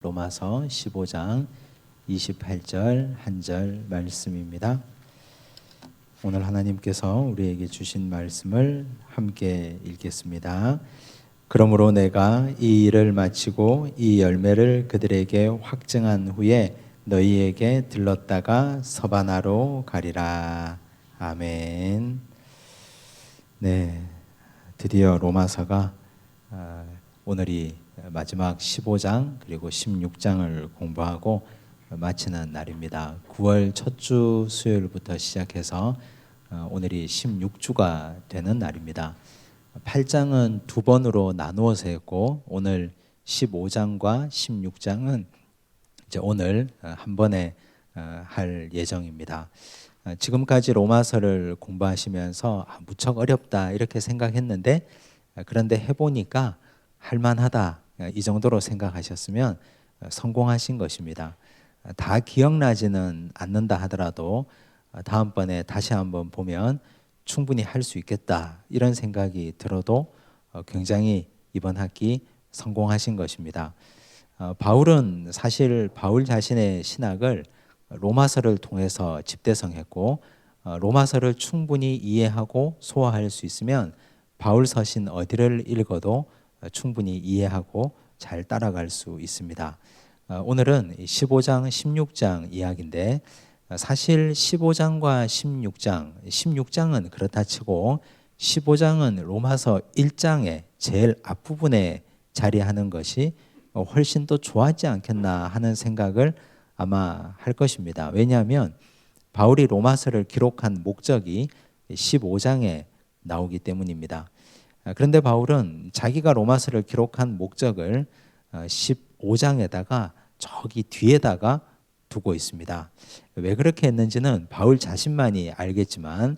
로마서 15장 28절 한 절 말씀입니다. 오늘 하나님께서 우리에게 주신 말씀을 함께 읽겠습니다. 그러므로 내가 이 일을 마치고 이 열매를 그들에게 확증한 후에 너희에게 들렀다가 서바나로 가리라. 아멘. 네, 드디어 로마서가 오늘이 마지막 15장 그리고 16장을 공부하고 마치는 날입니다. 9월 첫 주 수요일부터 시작해서 오늘이 16주가 되는 날입니다. 8장은 두 번으로 나누어서 했고 오늘 15장과 16장은 이제 오늘 한 번에 할 예정입니다. 지금까지 로마서를 공부하시면서 무척 어렵다 이렇게 생각했는데 그런데 해보니까 할만하다 이 정도로 생각하셨으면 성공하신 것입니다. 다 기억나지는 않는다 하더라도 다음번에 다시 한번 보면 충분히 할 수 있겠다 이런 생각이 들어도 굉장히 이번 학기 성공하신 것입니다. 바울은 사실 바울 자신의 신학을 로마서를 통해서 집대성했고 로마서를 충분히 이해하고 소화할 수 있으면 바울 서신 어디를 읽어도 충분히 이해하고 잘 따라갈 수 있습니다. 오늘은 15장, 16장 이야기인데 사실 15장과 16장은 그렇다 치고 15장은 로마서 1장의 제일 앞부분에 자리하는 것이 훨씬 더 좋았지 않겠나 하는 생각을 아마 할 것입니다. 왜냐하면 바울이 로마서를 기록한 목적이 15장에 나오기 때문입니다. 그런데 바울은 자기가 로마서를 기록한 목적을 15장에다가 저기 뒤에다가 두고 있습니다. 왜 그렇게 했는지는 바울 자신만이 알겠지만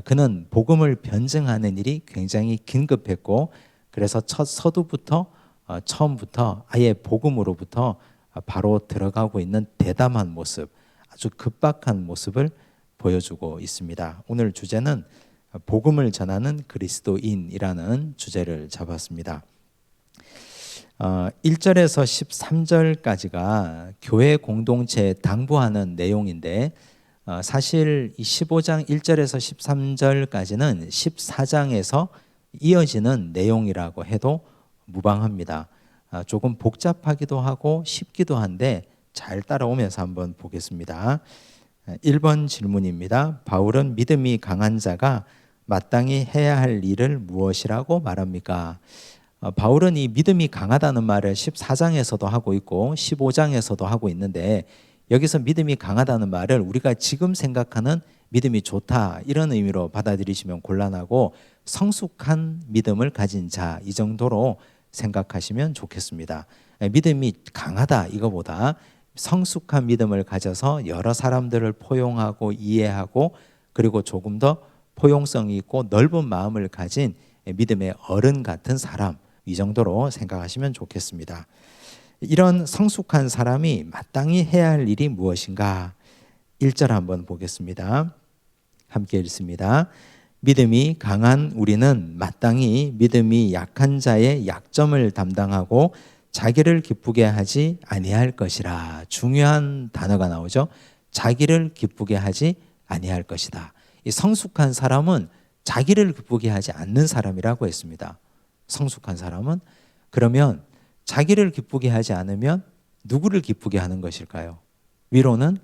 그는 복음을 변증하는 일이 굉장히 긴급했고 그래서 첫 서두부터 처음부터 아예 복음으로부터 바로 들어가고 있는 대담한 모습, 아주 급박한 모습을 보여주고 있습니다. 오늘 주제는 복음을 전하는 그리스도인이라는 주제를 잡았습니다. 1절에서 13절까지가 교회 공동체에 당부하는 내용인데 사실 이 15장 1절에서 13절까지는 14장에서 이어지는 내용이라고 해도 무방합니다. 조금 복잡하기도 하고 쉽기도 한데 잘 따라오면서 한번 보겠습니다. 1번 질문입니다. 바울은 믿음이 강한 자가 마땅히 해야 할 일을 무엇이라고 말합니까? 바울은 이 믿음이 강하다는 말을 14장에서도 하고 있고 15장에서도 하고 있는데 여기서 믿음이 강하다는 말을 우리가 지금 생각하는 믿음이 좋다 이런 의미로 받아들이시면 곤란하고 성숙한 믿음을 가진 자 이 정도로 생각하시면 좋겠습니다. 믿음이 강하다 이거보다 성숙한 믿음을 가져서 여러 사람들을 포용하고 이해하고 그리고 조금 더 포용성이 있고 넓은 마음을 가진 믿음의 어른 같은 사람 이 정도로 생각하시면 좋겠습니다. 이런 성숙한 사람이 마땅히 해야 할 일이 무엇인가? 1절 한번 보겠습니다. 함께 읽습니다. 믿음이 강한 우리는 마땅히 믿음이 약한 자의 약점을 담당하고 자기를 기쁘게 하지 아니할 것이라. 중요한 단어가 나오죠. 자기를 기쁘게 하지 아니할 것이다. 이 성숙한 사람은 자기를 기쁘게 하지 않는 사람이라고 했습니다. 성숙한 사람은 그러면 자기를 기쁘게 하지 않으면 누구를 기쁘게 하는 것일까요? 위로는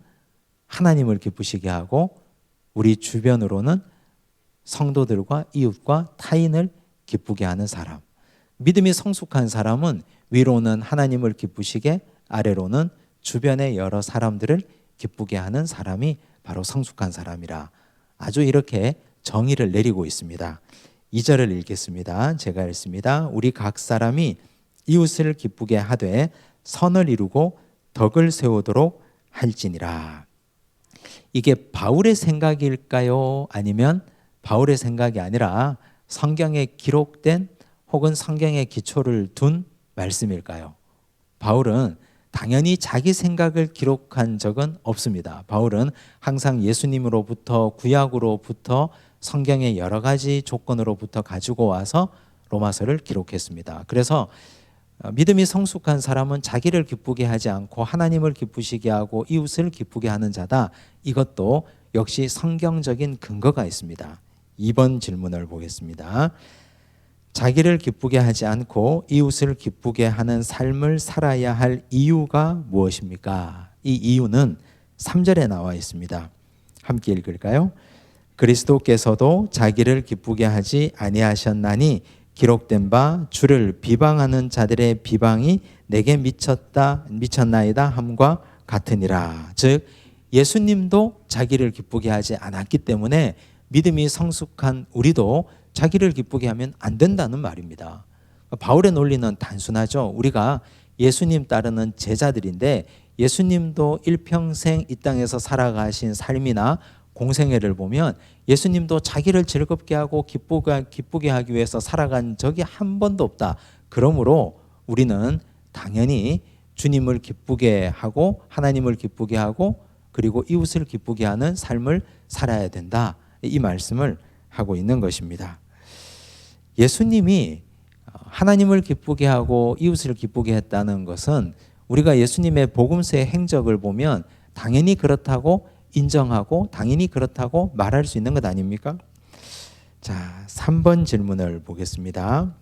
하나님을 기쁘시게 하고 우리 주변으로는 성도들과 이웃과 타인을 기쁘게 하는 사람. 믿음이 성숙한 사람은 위로는 하나님을 기쁘시게 아래로는 주변의 여러 사람들을 기쁘게 하는 사람이 바로 성숙한 사람이라 아주 이렇게 정의를 내리고 있습니다. 2절을 읽겠습니다. 제가 읽습니다. 우리 각 사람이 이웃을 기쁘게 하되 선을 이루고 덕을 세우도록 할지니라. 이게 바울의 생각일까요? 아니면 바울의 생각이 아니라 성경에 기록된 혹은 성경에 기초를 둔 말씀일까요? 바울은 당연히 자기 생각을 기록한 적은 없습니다. 바울은 항상 예수님으로부터 구약으로부터 성경의 여러 가지 조건으로부터 가지고 와서 로마서를 기록했습니다. 그래서 믿음이 성숙한 사람은 자기를 기쁘게 하지 않고 하나님을 기쁘시게 하고 이웃을 기쁘게 하는 자다. 이것도 역시 성경적인 근거가 있습니다. 2번 질문을 보겠습니다. 자기를 기쁘게 하지 않고 이웃을 기쁘게 하는 삶을 살아야 할 이유가 무엇입니까? 이 이유는 3절에 나와 있습니다. 함께 읽을까요? 그리스도께서도 자기를 기쁘게 하지 아니하셨나니 기록된 바 주를 비방하는 자들의 비방이 내게 미쳤나이다 함과 같으니라. 즉 예수님도 자기를 기쁘게 하지 않았기 때문에 믿음이 성숙한 우리도 자기를 기쁘게 하면 안 된다는 말입니다. 바울의 논리는 단순하죠. 우리가 예수님 따르는 제자들인데 예수님도 일평생 이 땅에서 살아가신 삶이나 공생애를 보면 예수님도 자기를 즐겁게 하고 기쁘게 하기 위해서 살아간 적이 한 번도 없다. 그러므로 우리는 당연히 주님을 기쁘게 하고 하나님을 기쁘게 하고 그리고 이웃을 기쁘게 하는 삶을 살아야 된다. 이 말씀을 하고 있는 것입니다. 예수님이 하나님을 기쁘게 하고 이웃을 기쁘게 했다는 것은 우리가 예수님의 복음서의 행적을 보면 당연히 그렇다고 인정하고 당연히 그렇다고 말할 수 있는 것 아닙니까? 자, 3번 질문을 보겠습니다.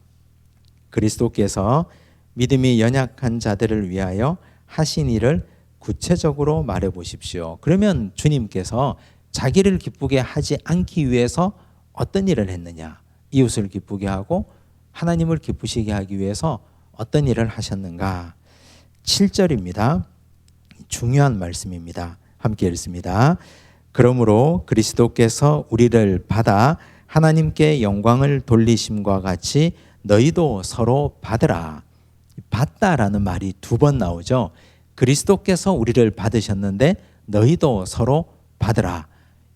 그리스도께서 믿음이 연약한 자들을 위하여 하신 일을 구체적으로 말해 보십시오. 그러면 주님께서 자기를 기쁘게 하지 않기 위해서 어떤 일을 했느냐? 이웃을 기쁘게 하고 하나님을 기쁘시게 하기 위해서 어떤 일을 하셨는가? 7절입니다. 중요한 말씀입니다. 함께 읽습니다. 그러므로 그리스도께서 우리를 받아 하나님께 영광을 돌리심과 같이 너희도 서로 받으라. 받다라는 말이 2번 나오죠. 그리스도께서 우리를 받으셨는데 너희도 서로 받으라.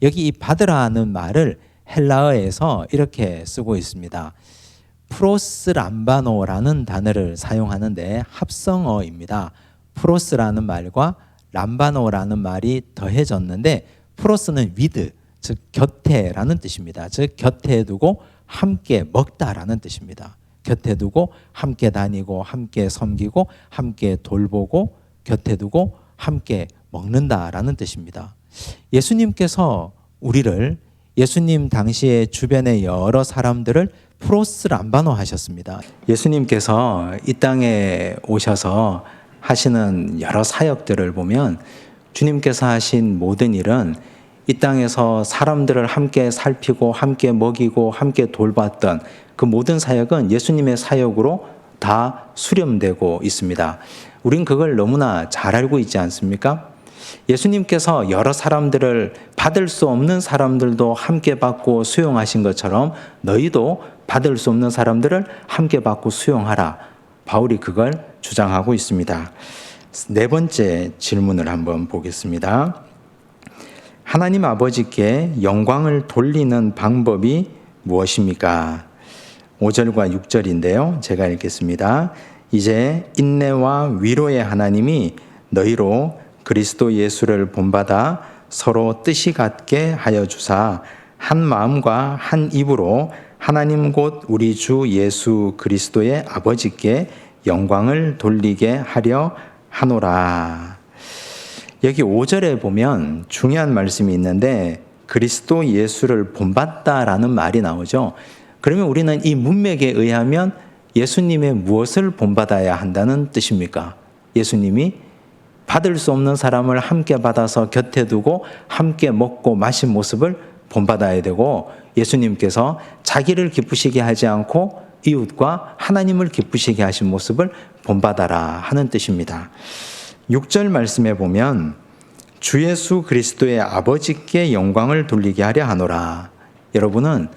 여기 이 받으라는 말을 헬라어에서 이렇게 쓰고 있습니다. 프로스람바노라는 단어를 사용하는데 합성어입니다. 프로스라는 말과 람바노라는 말이 더해졌는데 프로스는 with, 즉 곁에라는 뜻입니다. 즉 곁에 두고 함께 먹다라는 뜻입니다. 곁에 두고 함께 다니고 함께 섬기고 함께 돌보고 곁에 두고 함께 먹는다라는 뜻입니다. 예수님께서 우리를 예수님 당시에 주변의 여러 사람들을 프로스람바노 하셨습니다. 예수님께서 이 땅에 오셔서 하시는 여러 사역들을 보면 주님께서 하신 모든 일은 이 땅에서 사람들을 함께 살피고 함께 먹이고 함께 돌봤던 그 모든 사역은 예수님의 사역으로 다 수렴되고 있습니다. 우린 그걸 너무나 잘 알고 있지 않습니까? 예수님께서 여러 사람들을 받을 수 없는 사람들도 함께 받고 수용하신 것처럼 너희도 받을 수 없는 사람들을 함께 받고 수용하라. 바울이 그걸 주장하고 있습니다. 4번째 질문을 한번 보겠습니다. 하나님 아버지께 영광을 돌리는 방법이 무엇입니까? 5절과 6절인데요. 제가 읽겠습니다. 이제 인내와 위로의 하나님이 너희로 그리스도 예수를 본받아 서로 뜻이 같게 하여 주사 한 마음과 한 입으로 하나님 곧 우리 주 예수 그리스도의 아버지께 영광을 돌리게 하려 하노라. 여기 5절에 보면 중요한 말씀이 있는데 그리스도 예수를 본받다라는 말이 나오죠. 그러면 우리는 이 문맥에 의하면 예수님의 무엇을 본받아야 한다는 뜻입니까? 예수님이 받을 수 없는 사람을 함께 받아서 곁에 두고 함께 먹고 마신 모습을 본받아야 되고 예수님께서 자기를 기쁘시게 하지 않고 이웃과 하나님을 기쁘시게 하신 모습을 본받아라 하는 뜻입니다. 6절 말씀에 보면 주 예수 그리스도의 아버지께 영광을 돌리게 하려 하노라. 여러분은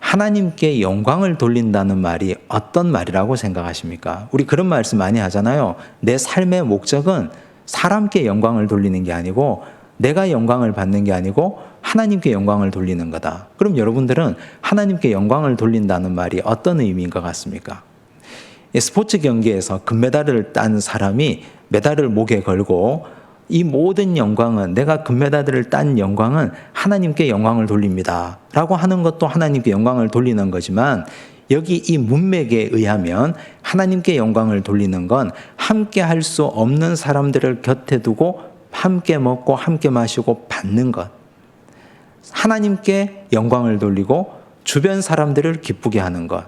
하나님께 영광을 돌린다는 말이 어떤 말이라고 생각하십니까? 우리 그런 말씀 많이 하잖아요. 내 삶의 목적은 사람께 영광을 돌리는 게 아니고 내가 영광을 받는 게 아니고 하나님께 영광을 돌리는 거다. 그럼 여러분들은 하나님께 영광을 돌린다는 말이 어떤 의미인 것 같습니까? 스포츠 경기에서 금메달을 딴 사람이 메달을 목에 걸고 이 모든 영광은 내가 금메달을 딴 영광은 하나님께 영광을 돌립니다 라고 하는 것도 하나님께 영광을 돌리는 거지만 여기 이 문맥에 의하면 하나님께 영광을 돌리는 건 함께 할 수 없는 사람들을 곁에 두고 함께 먹고 함께 마시고 받는 것. 하나님께 영광을 돌리고 주변 사람들을 기쁘게 하는 것.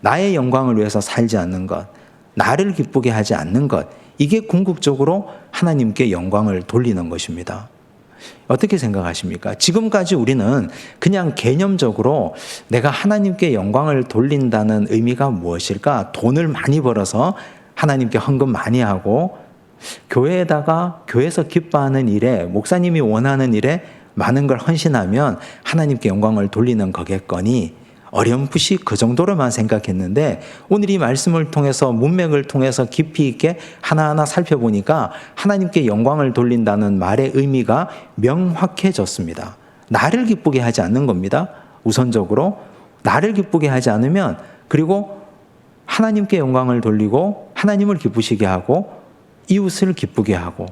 나의 영광을 위해서 살지 않는 것. 나를 기쁘게 하지 않는 것. 이게 궁극적으로 하나님께 영광을 돌리는 것입니다. 어떻게 생각하십니까? 지금까지 우리는 그냥 개념적으로 내가 하나님께 영광을 돌린다는 의미가 무엇일까? 돈을 많이 벌어서 하나님께 헌금 많이 하고 교회에다가 교회에서 기뻐하는 일에 목사님이 원하는 일에 많은 걸 헌신하면 하나님께 영광을 돌리는 거겠거니 어렴풋이 그 정도로만 생각했는데 오늘 이 말씀을 통해서 문맥을 통해서 깊이 있게 하나하나 살펴보니까 하나님께 영광을 돌린다는 말의 의미가 명확해졌습니다. 나를 기쁘게 하지 않는 겁니다. 우선적으로 나를 기쁘게 하지 않으면 그리고 하나님께 영광을 돌리고 하나님을 기쁘시게 하고 이웃을 기쁘게 하고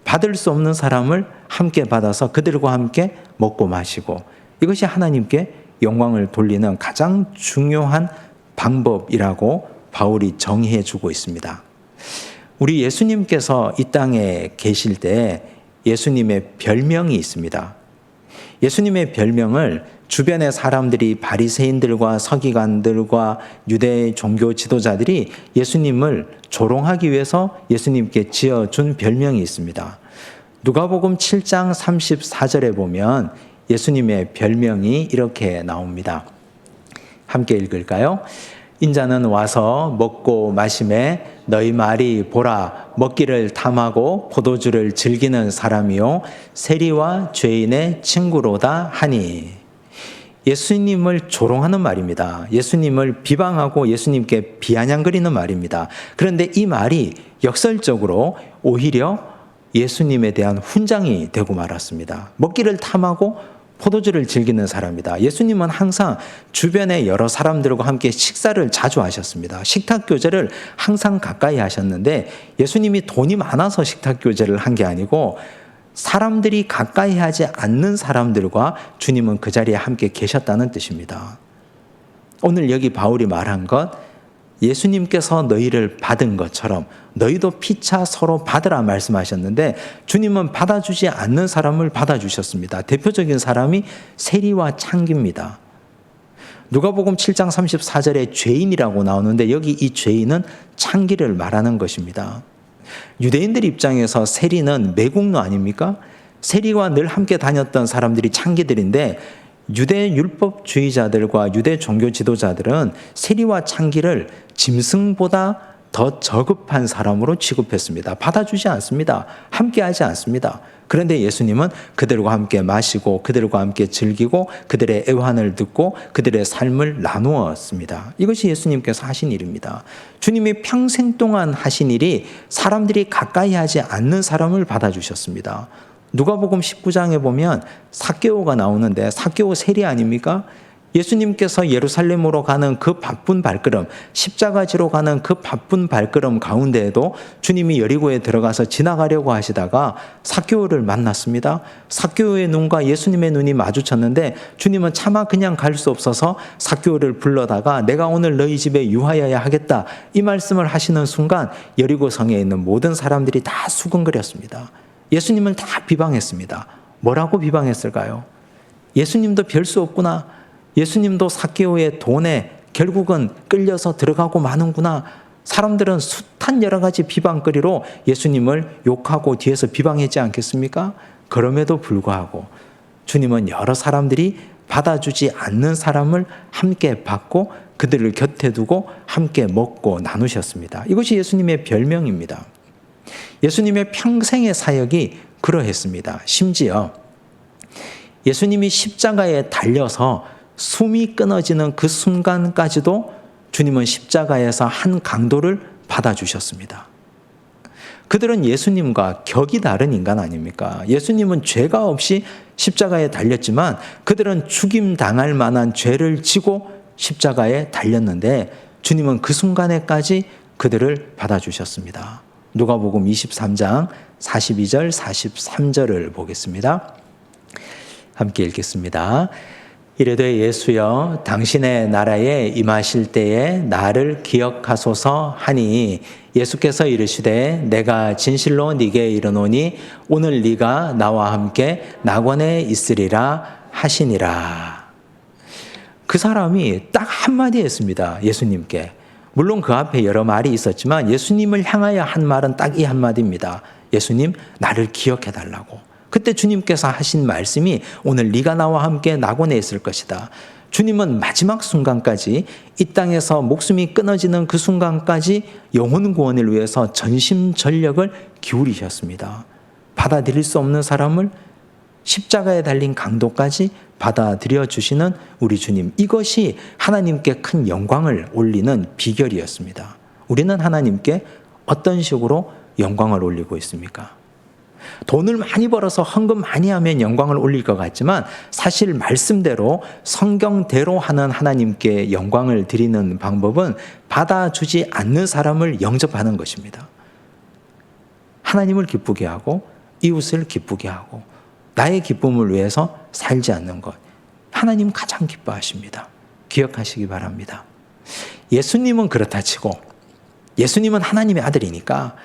받을 수 없는 사람을 함께 받아서 그들과 함께 먹고 마시고 이것이 하나님께 영광을 돌리는 가장 중요한 방법이라고 바울이 정의해 주고 있습니다. 우리 예수님께서 이 땅에 계실 때 예수님의 별명이 있습니다. 예수님의 별명을 주변의 사람들이 바리새인들과 서기관들과 유대 종교 지도자들이 예수님을 조롱하기 위해서 예수님께 지어준 별명이 있습니다. 누가복음 7장 34절에 보면 예수님의 별명이 이렇게 나옵니다. 함께 읽을까요? 인자는 와서 먹고 마시매 너희 말이 보라 먹기를 탐하고 포도주를 즐기는 사람이요 세리와 죄인의 친구로다 하니. 예수님을 조롱하는 말입니다. 예수님을 비방하고 예수님께 비아냥거리는 말입니다. 그런데 이 말이 역설적으로 오히려 예수님에 대한 훈장이 되고 말았습니다. 먹기를 탐하고 포도주를 즐기는 사람이다. 예수님은 항상 주변의 여러 사람들과 함께 식사를 자주 하셨습니다. 식탁 교제를 항상 가까이 하셨는데 예수님이 돈이 많아서 식탁 교제를 한 게 아니고 사람들이 가까이 하지 않는 사람들과 주님은 그 자리에 함께 계셨다는 뜻입니다. 오늘 여기 바울이 말한 것 예수님께서 너희를 받은 것처럼 너희도 피차 서로 받으라 말씀하셨는데 주님은 받아주지 않는 사람을 받아주셨습니다. 대표적인 사람이 세리와 창기입니다. 누가복음 7장 34절에 죄인이라고 나오는데 여기 이 죄인은 창기를 말하는 것입니다. 유대인들 입장에서 세리는 매국노 아닙니까? 세리와 늘 함께 다녔던 사람들이 창기들인데 유대 율법주의자들과 유대 종교 지도자들은 세리와 창기를 짐승보다 더 저급한 사람으로 취급했습니다. 받아주지 않습니다. 함께하지 않습니다. 그런데 예수님은 그들과 함께 마시고 그들과 함께 즐기고 그들의 애환을 듣고 그들의 삶을 나누었습니다. 이것이 예수님께서 하신 일입니다. 주님이 평생 동안 하신 일이 사람들이 가까이 하지 않는 사람을 받아주셨습니다. 누가복음 19장에 보면 삭개오가 나오는데 삭개오 세리 아닙니까? 예수님께서 예루살렘으로 가는 그 바쁜 발걸음, 십자가지로 가는 그 바쁜 발걸음 가운데에도 주님이 여리고에 들어가서 지나가려고 하시다가 삭개오를 만났습니다. 삭개오의 눈과 예수님의 눈이 마주쳤는데 주님은 차마 그냥 갈 수 없어서 삭개오를 불러다가 내가 오늘 너희 집에 유하여야 하겠다 이 말씀을 하시는 순간 여리고 성에 있는 모든 사람들이 다 수근거렸습니다. 예수님을 다 비방했습니다. 뭐라고 비방했을까요? 예수님도 별 수 없구나. 예수님도 삭개오의 돈에 결국은 끌려서 들어가고 마는구나. 사람들은 숱한 여러 가지 비방거리로 예수님을 욕하고 뒤에서 비방했지 않겠습니까? 그럼에도 불구하고 주님은 여러 사람들이 받아주지 않는 사람을 함께 받고 그들을 곁에 두고 함께 먹고 나누셨습니다. 이것이 예수님의 별명입니다. 예수님의 평생의 사역이 그러했습니다. 심지어 예수님이 십자가에 달려서 숨이 끊어지는 그 순간까지도 주님은 십자가에서 한 강도를 받아주셨습니다. 그들은 예수님과 격이 다른 인간 아닙니까? 예수님은 죄가 없이 십자가에 달렸지만 그들은 죽임당할 만한 죄를 지고 십자가에 달렸는데 주님은 그 순간에까지 그들을 받아주셨습니다. 누가복음 23장 42절 43절을 보겠습니다. 함께 읽겠습니다. 이르되 예수여 당신의 나라에 임하실 때에 나를 기억하소서 하니 예수께서 이르시되 내가 진실로 네게 이르노니 오늘 네가 나와 함께 낙원에 있으리라 하시니라. 그 사람이 딱 한마디 했습니다. 예수님께. 물론 그 앞에 여러 말이 있었지만 예수님을 향하여 한 말은 딱 이 한마디입니다. 예수님, 나를 기억해 달라고. 그때 주님께서 하신 말씀이 오늘 네가 나와 함께 낙원에 있을 것이다. 주님은 마지막 순간까지 이 땅에서 목숨이 끊어지는 그 순간까지 영혼 구원을 위해서 전심전력을 기울이셨습니다. 받아들일 수 없는 사람을 십자가에 달린 강도까지 받아들여 주시는 우리 주님. 이것이 하나님께 큰 영광을 올리는 비결이었습니다. 우리는 하나님께 어떤 식으로 영광을 올리고 있습니까? 돈을 많이 벌어서 헌금 많이 하면 영광을 올릴 것 같지만 사실 말씀대로 성경대로 하는 하나님께 영광을 드리는 방법은 받아주지 않는 사람을 영접하는 것입니다. 하나님을 기쁘게 하고 이웃을 기쁘게 하고 나의 기쁨을 위해서 살지 않는 것. 하나님 가장 기뻐하십니다. 기억하시기 바랍니다. 예수님은 그렇다 치고 예수님은 하나님의 아들이니까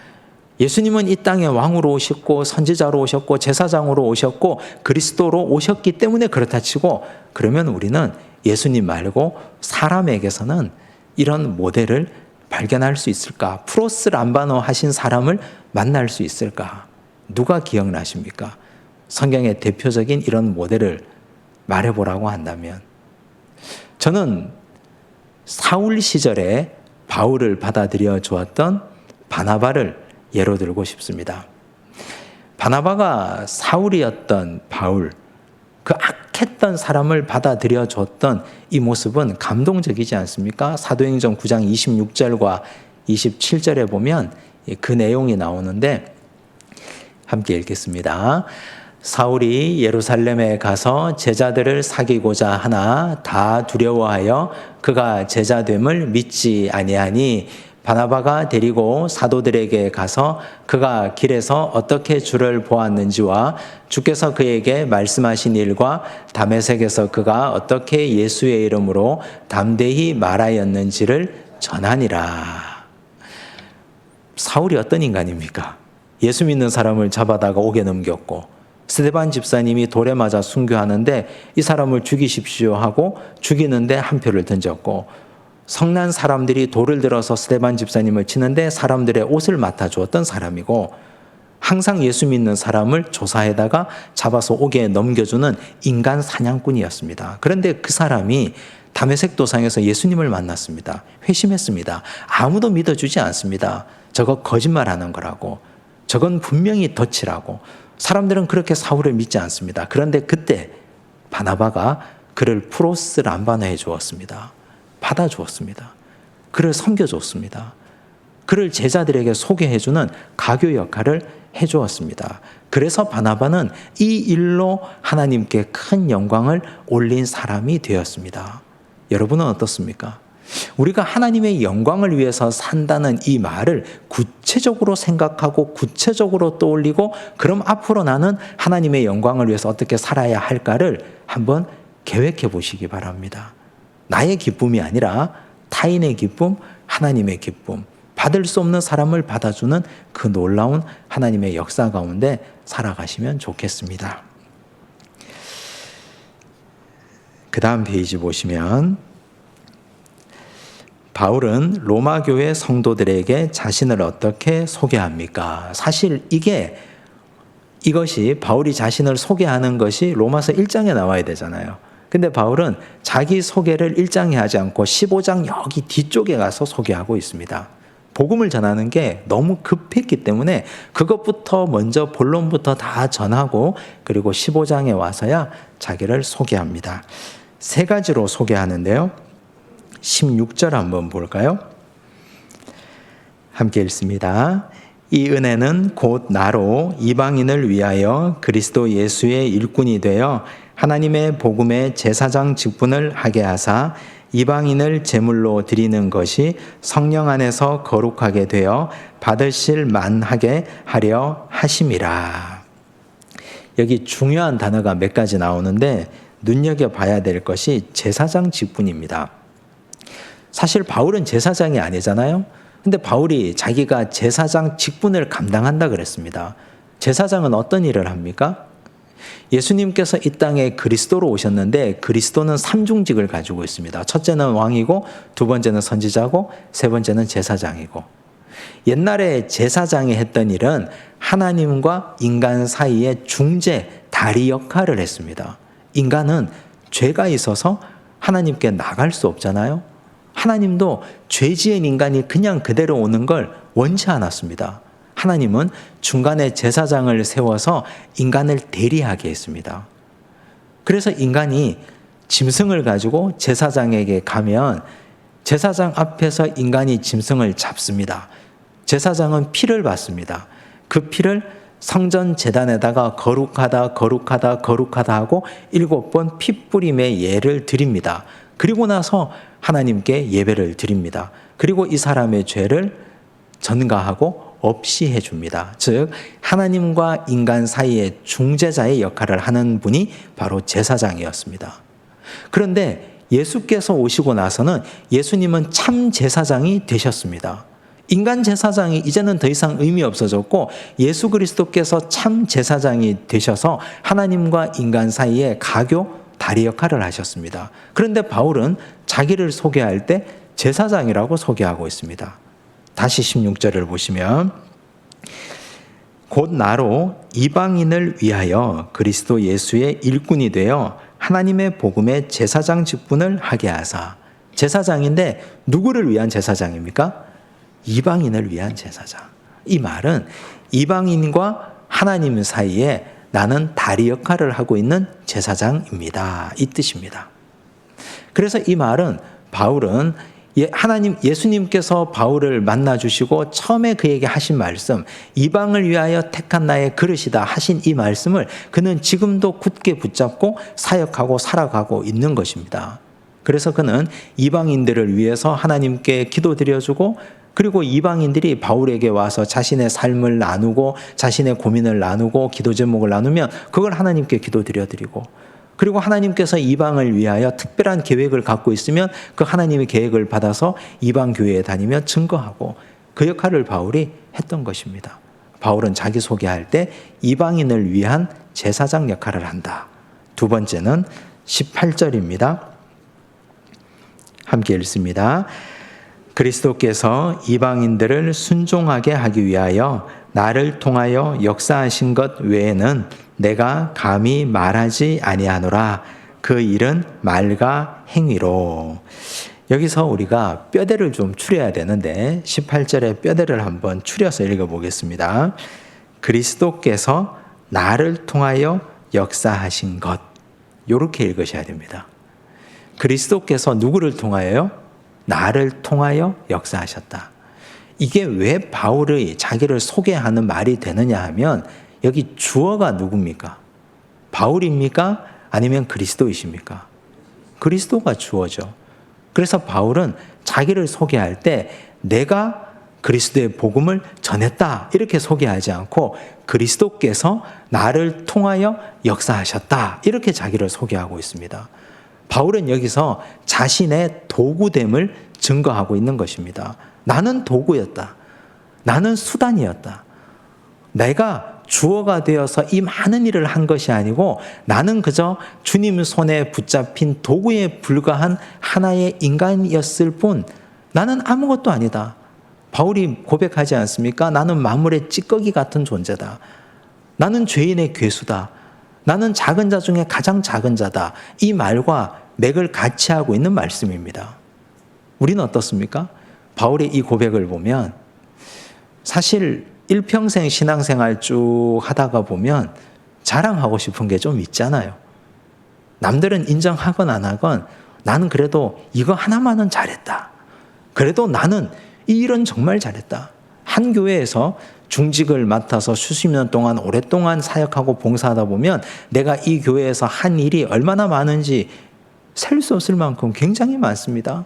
예수님은 이 땅에 왕으로 오셨고 선지자로 오셨고 제사장으로 오셨고 그리스도로 오셨기 때문에 그렇다 치고 그러면 우리는 예수님 말고 사람에게서는 이런 모델을 발견할 수 있을까? 프로스 람바노 하신 사람을 만날 수 있을까? 누가 기억나십니까? 성경의 대표적인 이런 모델을 말해보라고 한다면 저는 사울 시절에 바울을 받아들여 주었던 바나바를 예로 들고 싶습니다. 바나바가 사울이었던 바울, 그 악했던 사람을 받아들여 줬던 이 모습은 감동적이지 않습니까? 사도행전 9장 26절과 27절에 보면 그 내용이 나오는데 함께 읽겠습니다. 사울이 예루살렘에 가서 제자들을 사귀고자 하나 다 두려워하여 그가 제자됨을 믿지 아니하니 바나바가 데리고 사도들에게 가서 그가 길에서 어떻게 주를 보았는지와 주께서 그에게 말씀하신 일과 다메섹에서 그가 어떻게 예수의 이름으로 담대히 말하였는지를 전하니라. 사울이 어떤 인간입니까? 예수 믿는 사람을 잡아다가 옥에 넘겼고 스데반 집사님이 돌에 맞아 순교하는데 이 사람을 죽이십시오 하고 죽이는데 한 표를 던졌고 성난 사람들이 돌을 들어서 스데반 집사님을 치는데 사람들의 옷을 맡아주었던 사람이고 항상 예수 믿는 사람을 조사에다가 잡아서 옥에 넘겨주는 인간 사냥꾼이었습니다. 그런데 그 사람이 다메섹 도상에서 예수님을 만났습니다. 회심했습니다. 아무도 믿어주지 않습니다. 저거 거짓말하는 거라고. 저건 분명히 덫이라고. 사람들은 그렇게 사울을 믿지 않습니다. 그런데 그때 바나바가 그를 프로스 람바노해 주었습니다. 받아주었습니다. 그를 섬겨줬습니다. 그를 제자들에게 소개해주는 가교 역할을 해주었습니다. 그래서 바나바는 이 일로 하나님께 큰 영광을 올린 사람이 되었습니다. 여러분은 어떻습니까? 우리가 하나님의 영광을 위해서 산다는 이 말을 구체적으로 생각하고 구체적으로 떠올리고 그럼 앞으로 나는 하나님의 영광을 위해서 어떻게 살아야 할까를 한번 계획해 보시기 바랍니다. 나의 기쁨이 아니라 타인의 기쁨, 하나님의 기쁨, 받을 수 없는 사람을 받아주는 그 놀라운 하나님의 역사 가운데 살아가시면 좋겠습니다. 그 다음 페이지 보시면 바울은 로마 교회 성도들에게 자신을 어떻게 소개합니까? 사실 이것이 바울이 자신을 소개하는 것이 로마서 1장에 나와야 되잖아요. 근데 바울은 자기 소개를 1장에 하지 않고 15장 여기 뒤쪽에 가서 소개하고 있습니다. 복음을 전하는 게 너무 급했기 때문에 그것부터 먼저 본론부터 다 전하고 그리고 15장에 와서야 자기를 소개합니다. 세 가지로 소개하는데요. 16절 한번 볼까요? 함께 읽습니다. 이 은혜는 곧 나로 이방인을 위하여 그리스도 예수의 일꾼이 되어 하나님의 복음의 제사장 직분을 하게 하사 이방인을 제물로 드리는 것이 성령 안에서 거룩하게 되어 받으실 만하게 하려 하심이라. 여기 중요한 단어가 몇 가지 나오는데 눈여겨봐야 될 것이 제사장 직분입니다. 사실 바울은 제사장이 아니잖아요. 근데 바울이 자기가 제사장 직분을 감당한다 그랬습니다. 제사장은 어떤 일을 합니까? 예수님께서 이 땅에 그리스도로 오셨는데 그리스도는 3중직을 가지고 있습니다. 첫째는 왕이고, 두 번째는 선지자고, 세 번째는 제사장이고. 옛날에 제사장이 했던 일은 하나님과 인간 사이의 중재, 다리 역할을 했습니다. 인간은 죄가 있어서 하나님께 나갈 수 없잖아요. 하나님도 죄 지은 인간이 그냥 그대로 오는 걸 원치 않았습니다. 하나님은 중간에 제사장을 세워서 인간을 대리하게 했습니다. 그래서 인간이 짐승을 가지고 제사장에게 가면 제사장 앞에서 인간이 짐승을 잡습니다. 제사장은 피를 받습니다. 그 피를 성전 제단에다가 거룩하다 하고 7번 핏뿌림의 예를 드립니다. 그리고 나서 하나님께 예배를 드립니다. 그리고 이 사람의 죄를 전가하고 없이 해줍니다. 즉 하나님과 인간 사이의 중재자의 역할을 하는 분이 바로 제사장이었습니다. 그런데 예수께서 오시고 나서는 예수님은 참 제사장이 되셨습니다. 인간 제사장이 이제는 더 이상 의미 없어졌고 예수 그리스도께서 참 제사장이 되셔서 하나님과 인간 사이에 가교, 다리 역할을 하셨습니다. 그런데 바울은 자기를 소개할 때 제사장이라고 소개하고 있습니다. 다시 16절을 보시면 곧 나로 이방인을 위하여 그리스도 예수의 일꾼이 되어 하나님의 복음의 제사장 직분을 하게 하사. 제사장인데 누구를 위한 제사장입니까? 이방인을 위한 제사장. 이 말은 이방인과 하나님 사이에 나는 다리 역할을 하고 있는 제사장입니다. 이 뜻입니다. 그래서 이 말은 바울은 예수님께서 바울을 만나주시고 처음에 그에게 하신 말씀, 이방을 위하여 택한 나의 그릇이다 하신 이 말씀을 그는 지금도 굳게 붙잡고 사역하고 살아가고 있는 것입니다. 그래서 그는 이방인들을 위해서 하나님께 기도드려주고 그리고 이방인들이 바울에게 와서 자신의 삶을 나누고 자신의 고민을 나누고 기도 제목을 나누면 그걸 하나님께 기도드려드리고 그리고 하나님께서 이방을 위하여 특별한 계획을 갖고 있으면 그 하나님의 계획을 받아서 이방 교회에 다니며 증거하고 그 역할을 바울이 했던 것입니다. 바울은 자기 소개할 때 이방인을 위한 제사장 역할을 한다. 두 번째는 18절입니다. 함께 읽습니다. 그리스도께서 이방인들을 순종하게 하기 위하여 나를 통하여 역사하신 것 외에는 내가 감히 말하지 아니하노라. 그 일은 말과 행위로. 여기서 우리가 뼈대를 좀 추려야 되는데 18절에 뼈대를 한번 추려서 읽어보겠습니다. 그리스도께서 나를 통하여 역사하신 것. 이렇게 읽으셔야 됩니다. 그리스도께서 누구를 통하여요? 나를 통하여 역사하셨다. 이게 왜 바울의 자기를 소개하는 말이 되느냐 하면 여기 주어가 누굽니까? 바울입니까? 아니면 그리스도이십니까? 그리스도가 주어죠. 그래서 바울은 자기를 소개할 때 내가 그리스도의 복음을 전했다 이렇게 소개하지 않고 그리스도께서 나를 통하여 역사하셨다 이렇게 자기를 소개하고 있습니다. 바울은 여기서 자신의 도구됨을 증거하고 있는 것입니다. 나는 도구였다. 나는 수단이었다. 내가 주어가 되어서 이 많은 일을 한 것이 아니고 나는 그저 주님 손에 붙잡힌 도구에 불과한 하나의 인간이었을 뿐 나는 아무것도 아니다. 바울이 고백하지 않습니까? 나는 만물의 찌꺼기 같은 존재다. 나는 죄인의 괴수다. 나는 작은 자 중에 가장 작은 자다. 이 말과 맥을 같이 하고 있는 말씀입니다. 우리는 어떻습니까? 바울의 이 고백을 보면 사실 일평생 신앙생활 쭉 하다가 보면 자랑하고 싶은 게 좀 있잖아요. 남들은 인정하건 안 하건 나는 그래도 이거 하나만은 잘했다. 그래도 나는 이 일은 정말 잘했다. 한 교회에서 중직을 맡아서 수십 년 동안 오랫동안 사역하고 봉사하다 보면 내가 이 교회에서 한 일이 얼마나 많은지 셀 수 없을 만큼 굉장히 많습니다.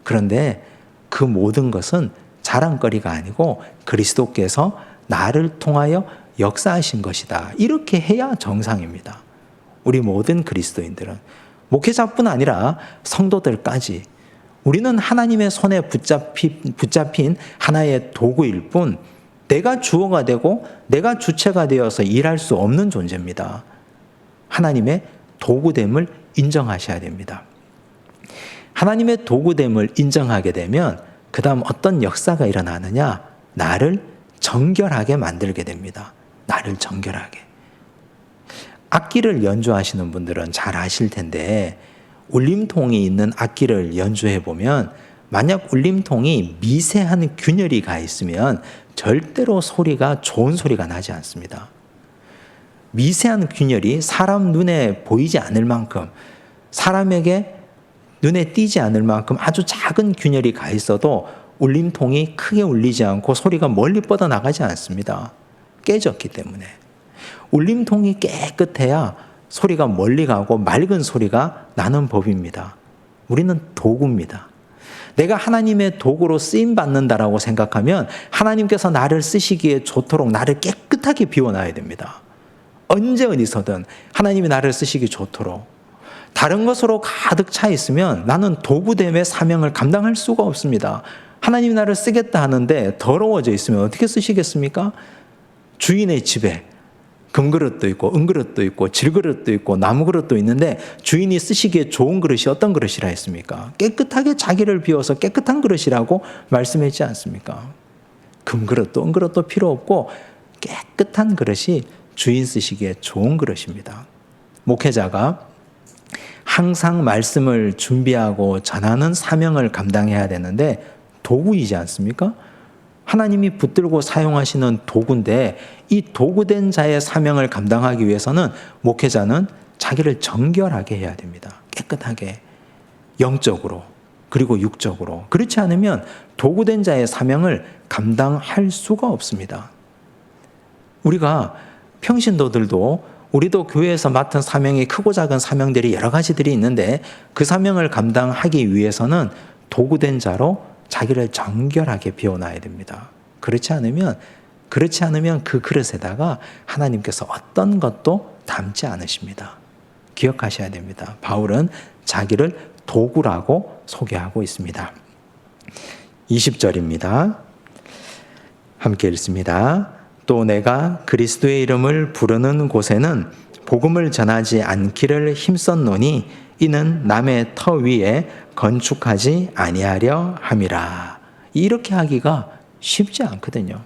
그런데 그 모든 것은 자랑거리가 아니고 그리스도께서 나를 통하여 역사하신 것이다. 이렇게 해야 정상입니다. 우리 모든 그리스도인들은, 목회자뿐 아니라 성도들까지 우리는 하나님의 손에 붙잡힌 하나의 도구일 뿐 내가 주어가 되고 내가 주체가 되어서 일할 수 없는 존재입니다. 하나님의 도구됨을 인정하셔야 됩니다. 하나님의 도구됨을 인정하게 되면 그 다음 어떤 역사가 일어나느냐? 나를 정결하게 만들게 됩니다. 나를 정결하게. 악기를 연주하시는 분들은 잘 아실 텐데 울림통이 있는 악기를 연주해 보면 만약 울림통이 미세한 균열이 가 있으면 절대로 소리가 좋은 소리가 나지 않습니다. 미세한 균열이 사람 눈에 보이지 않을 만큼, 사람에게 눈에 띄지 않을 만큼 아주 작은 균열이 가 있어도 울림통이 크게 울리지 않고 소리가 멀리 뻗어나가지 않습니다. 깨졌기 때문에. 울림통이 깨끗해야 소리가 멀리 가고 맑은 소리가 나는 법입니다. 우리는 도구입니다. 내가 하나님의 도구로 쓰임받는다라고 생각하면 하나님께서 나를 쓰시기에 좋도록 나를 깨끗하게 비워놔야 됩니다. 언제 어디서든 하나님이 나를 쓰시기 좋도록. 다른 것으로 가득 차 있으면 나는 도구됨의 사명을 감당할 수가 없습니다. 하나님이 나를 쓰겠다 하는데 더러워져 있으면 어떻게 쓰시겠습니까? 주인의 집에 금그릇도 있고 은그릇도 있고 질그릇도 있고 나무그릇도 있는데 주인이 쓰시기에 좋은 그릇이 어떤 그릇이라 했습니까? 깨끗하게 자기를 비워서 깨끗한 그릇이라고 말씀했지 않습니까? 금그릇도 은그릇도 필요 없고 깨끗한 그릇이 주인 쓰시기에 좋은 그릇입니다. 목회자가 항상 말씀을 준비하고 전하는 사명을 감당해야 되는데 도구이지 않습니까? 하나님이 붙들고 사용하시는 도구인데 이 도구된 자의 사명을 감당하기 위해서는 목회자는 자기를 정결하게 해야 됩니다. 깨끗하게, 영적으로 그리고 육적으로. 그렇지 않으면 도구된 자의 사명을 감당할 수가 없습니다. 우리가 평신도들도 우리도 교회에서 맡은 사명이 크고 작은 사명들이 여러 가지들이 있는데 그 사명을 감당하기 위해서는 도구된 자로 자기를 정결하게 비워놔야 됩니다. 그렇지 않으면 그 그릇에다가 하나님께서 어떤 것도 담지 않으십니다. 기억하셔야 됩니다. 바울은 자기를 도구라고 소개하고 있습니다. 20절입니다. 함께 읽습니다. 또 내가 그리스도의 이름을 부르는 곳에는 복음을 전하지 않기를 힘썼노니 이는 남의 터 위에 건축하지 아니하려 함이라. 이렇게 하기가 쉽지 않거든요.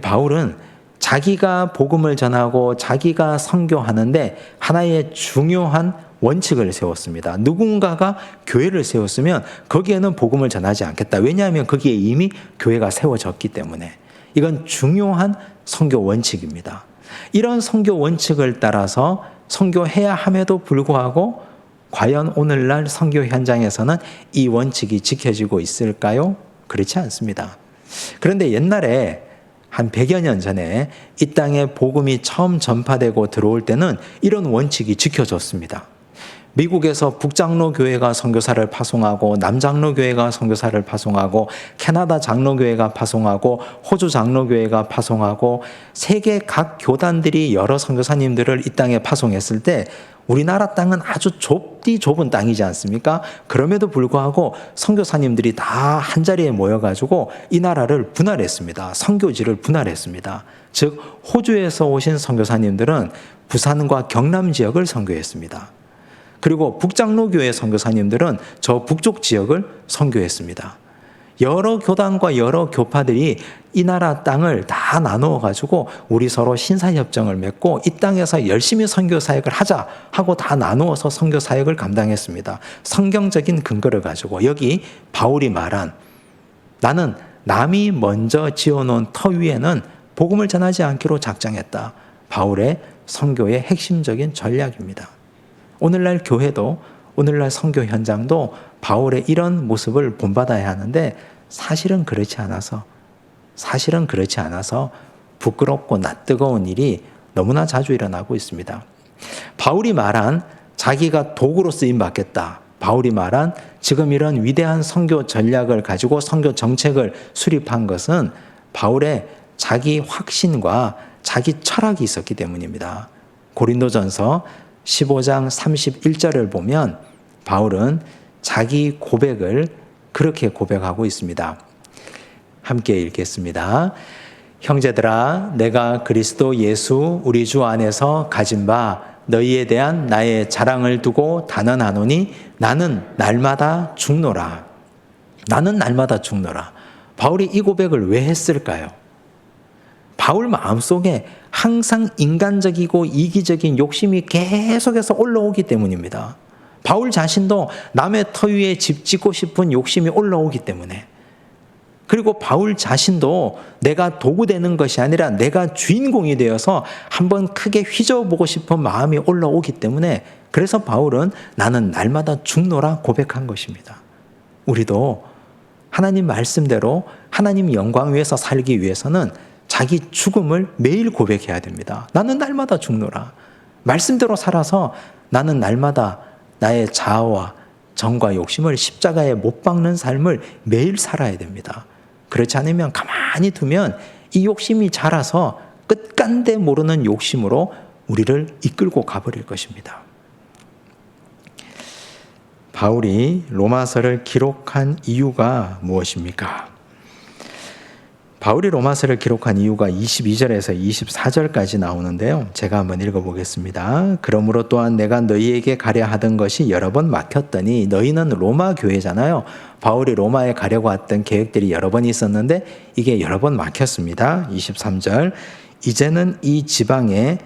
바울은 자기가 복음을 전하고 자기가 선교하는데 하나의 중요한 원칙을 세웠습니다. 누군가가 교회를 세웠으면 거기에는 복음을 전하지 않겠다. 왜냐하면 거기에 이미 교회가 세워졌기 때문에. 이건 중요한 선교 원칙입니다. 이런 선교 원칙을 따라서 선교해야 함에도 불구하고 과연 오늘날 선교 현장에서는 이 원칙이 지켜지고 있을까요? 그렇지 않습니다. 그런데 옛날에 한 100여 년 전에 이 땅에 복음이 처음 전파되고 들어올 때는 이런 원칙이 지켜졌습니다. 미국에서 북장로교회가 선교사를 파송하고 남장로교회가 선교사를 파송하고 캐나다 장로교회가 파송하고 호주 장로교회가 파송하고 세계 각 교단들이 여러 선교사님들을 이 땅에 파송했을 때 우리나라 땅은 아주 좁은 땅이지 않습니까? 그럼에도 불구하고 선교사님들이 다 한자리에 모여가지고 이 나라를 분할했습니다. 선교지를 분할했습니다. 즉 호주에서 오신 선교사님들은 부산과 경남 지역을 선교했습니다. 그리고 북장로교회 선교사님들은 저 북쪽 지역을 선교했습니다. 여러 교단과 여러 교파들이 이 나라 땅을 다 나누어 가지고 우리 서로 신사협정을 맺고 이 땅에서 열심히 선교 사역을 하자 하고 다 나누어서 선교 사역을 감당했습니다. 성경적인 근거를 가지고 여기 바울이 말한 나는 남이 먼저 지어놓은 터 위에는 복음을 전하지 않기로 작정했다. 바울의 선교의 핵심적인 전략입니다. 오늘날 교회도 오늘날 선교 현장도 바울의 이런 모습을 본받아야 하는데 사실은 그렇지 않아서 부끄럽고 낯뜨거운 일이 너무나 자주 일어나고 있습니다. 바울이 말한 자기가 도구로 쓰임받겠다. 바울이 말한 지금 이런 위대한 선교 전략을 가지고 선교 정책을 수립한 것은 바울의 자기 확신과 자기 철학이 있었기 때문입니다. 고린도전서 15장 31절을 보면 바울은 자기 고백을 그렇게 고백하고 있습니다. 함께 읽겠습니다. 형제들아, 내가 그리스도 예수 우리 주 안에서 가진 바 너희에 대한 나의 자랑을 두고 단언하노니 나는 날마다 죽노라. 나는 날마다 죽노라. 바울이 이 고백을 왜 했을까요? 바울 마음속에 항상 인간적이고 이기적인 욕심이 계속해서 올라오기 때문입니다. 바울 자신도 남의 터 위에 집 짓고 싶은 욕심이 올라오기 때문에, 그리고 바울 자신도 내가 도구 되는 것이 아니라 내가 주인공이 되어서 한번 크게 휘저어보고 싶은 마음이 올라오기 때문에, 그래서 바울은 나는 날마다 죽노라 고백한 것입니다. 우리도 하나님 말씀대로 하나님 영광 위에서 살기 위해서는 자기 죽음을 매일 고백해야 됩니다. 나는 날마다 죽노라. 말씀대로 살아서 나는 날마다 나의 자아와 정과 욕심을 십자가에 못 박는 삶을 매일 살아야 됩니다. 그렇지 않으면 가만히 두면 이 욕심이 자라서 끝간데 모르는 욕심으로 우리를 이끌고 가버릴 것입니다. 바울이 로마서를 기록한 이유가 무엇입니까? 바울이 로마서를 기록한 이유가 22절에서 24절까지 나오는데요. 제가 한번 읽어보겠습니다. 그러므로 또한 내가 너희에게 가려 하던 것이 여러 번 막혔더니, 너희는 로마 교회잖아요. 바울이 로마에 가려고 했던 계획들이 여러 번 있었는데 이게 여러 번 막혔습니다. 23절, 이제는 이 지방에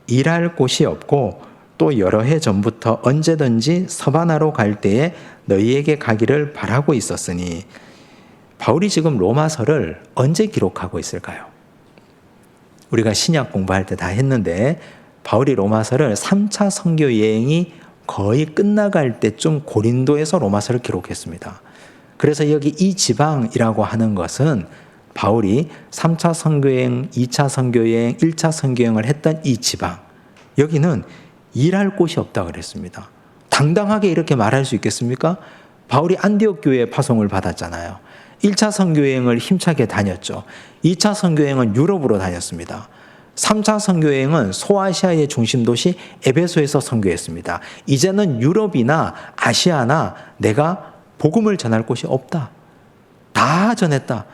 일할 곳이 없고 또 여러 해 전부터 언제든지 서바나로 갈 때에 너희에게 가기를 바라고 있었으니. 바울이 지금 로마서를 언제 기록하고 있을까요? 우리가 신약 공부할 때 다 했는데 바울이 로마서를 3차 선교 여행이 거의 끝나갈 때쯤 고린도에서 로마서를 기록했습니다. 그래서 여기 이 지방이라고 하는 것은 바울이 3차 선교여행, 2차 선교여행, 1차 선교여행을 했던 이 지방, 여기는 일할 곳이 없다고 그랬습니다. 당당하게 이렇게 말할 수 있겠습니까? 바울이 안디옥 교회에 파송을 받았잖아요. 1차 선교여행을 힘차게 다녔죠. 2차 선교여행은 유럽으로 다녔습니다. 3차 선교여행은 소아시아의 중심 도시 에베소에서 선교했습니다. 이제는 유럽이나 아시아나 내가 복음을 전할 곳이 없다. 다 전했다.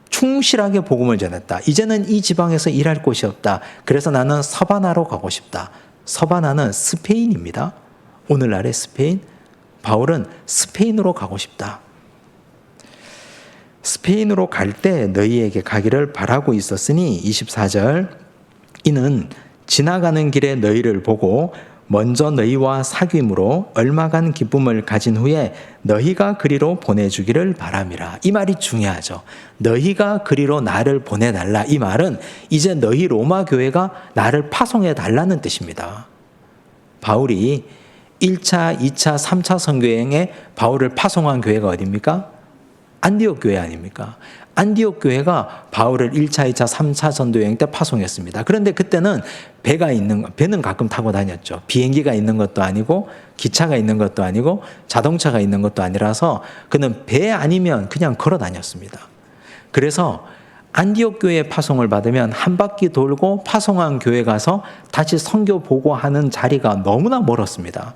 충실하게 복음을 전했다. 이제는 이 지방에서 일할 곳이 없다. 그래서 나는 서바나로 가고 싶다. 서바나는 스페인입니다. 오늘날의 스페인. 바울은 스페인으로 가고 싶다. 스페인으로 갈 때 너희에게 가기를 바라고 있었으니. 24절, 이는 지나가는 길에 너희를 보고 먼저 너희와 사귐으로 얼마간 기쁨을 가진 후에 너희가 그리로 보내주기를 바람이라. 이 말이 중요하죠. 너희가 그리로 나를 보내달라. 이 말은 이제 너희 로마 교회가 나를 파송해달라는 뜻입니다. 바울이 1차, 2차, 3차 선교여행에 바울을 파송한 교회가 어디입니까? 안디옥 교회 아닙니까? 안디옥 교회가 바울을 1차, 2차, 3차 선교여행 때 파송했습니다. 그런데 그때는 배는 가끔 타고 다녔죠. 비행기가 있는 것도 아니고 기차가 있는 것도 아니고 자동차가 있는 것도 아니라서 그는 배 아니면 그냥 걸어 다녔습니다. 그래서 안디옥 교회에 파송을 받으면 한 바퀴 돌고 파송한 교회 가서 다시 선교 보고하는 자리가 너무나 멀었습니다.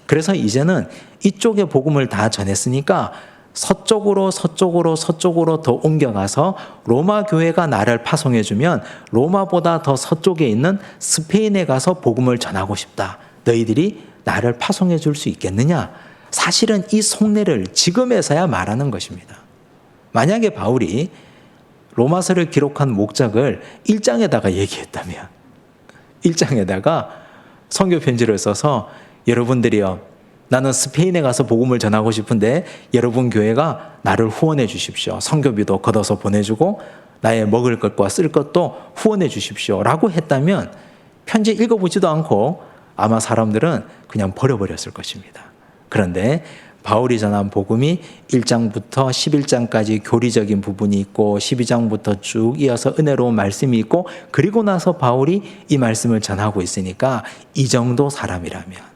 그래서 이제는 이쪽에 복음을 다 전했으니까 서쪽으로 더 옮겨가서 로마 교회가 나를 파송해주면 로마보다 더 서쪽에 있는 스페인에 가서 복음을 전하고 싶다. 너희들이 나를 파송해 줄 수 있겠느냐? 사실은 이 속내를 지금에서야 말하는 것입니다. 만약에 바울이 로마서를 기록한 목적을 1장에다가 얘기했다면, 1장에다가 선교 편지를 써서 여러분들이요, 나는 스페인에 가서 복음을 전하고 싶은데 여러분 교회가 나를 후원해 주십시오. 선교비도 걷어서 보내주고 나의 먹을 것과 쓸 것도 후원해 주십시오 라고 했다면 편지 읽어보지도 않고 아마 사람들은 그냥 버려버렸을 것입니다. 그런데 바울이 전한 복음이 1장부터 11장까지 교리적인 부분이 있고 12장부터 쭉 이어서 은혜로운 말씀이 있고, 그리고 나서 바울이 이 말씀을 전하고 있으니까 이 정도 사람이라면,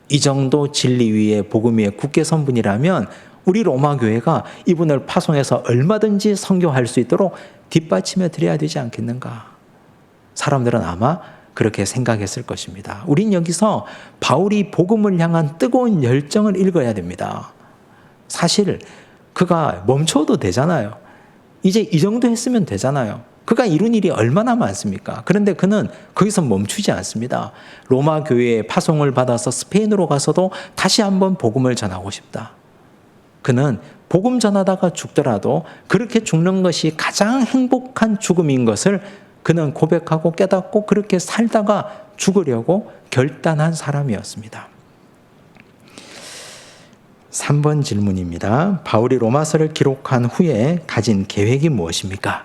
이 정도 진리 위에 복음 위에 굳게 선 분이라면 우리 로마 교회가 이분을 파송해서 얼마든지 선교할 수 있도록 뒷받침해 드려야 되지 않겠는가? 사람들은 아마 그렇게 생각했을 것입니다. 우린 여기서 바울이 복음을 향한 뜨거운 열정을 읽어야 됩니다. 사실 그가 멈춰도 되잖아요. 이제 이 정도 했으면 되잖아요. 그가 이룬 일이 얼마나 많습니까? 그런데 그는 거기서 멈추지 않습니다. 로마 교회에 파송을 받아서 스페인으로 가서도 다시 한번 복음을 전하고 싶다. 그는 복음 전하다가 죽더라도 그렇게 죽는 것이 가장 행복한 죽음인 것을 그는 고백하고 깨닫고 그렇게 살다가 죽으려고 결단한 사람이었습니다. 3번 질문입니다. 바울이 로마서를 기록한 후에 가진 계획이 무엇입니까?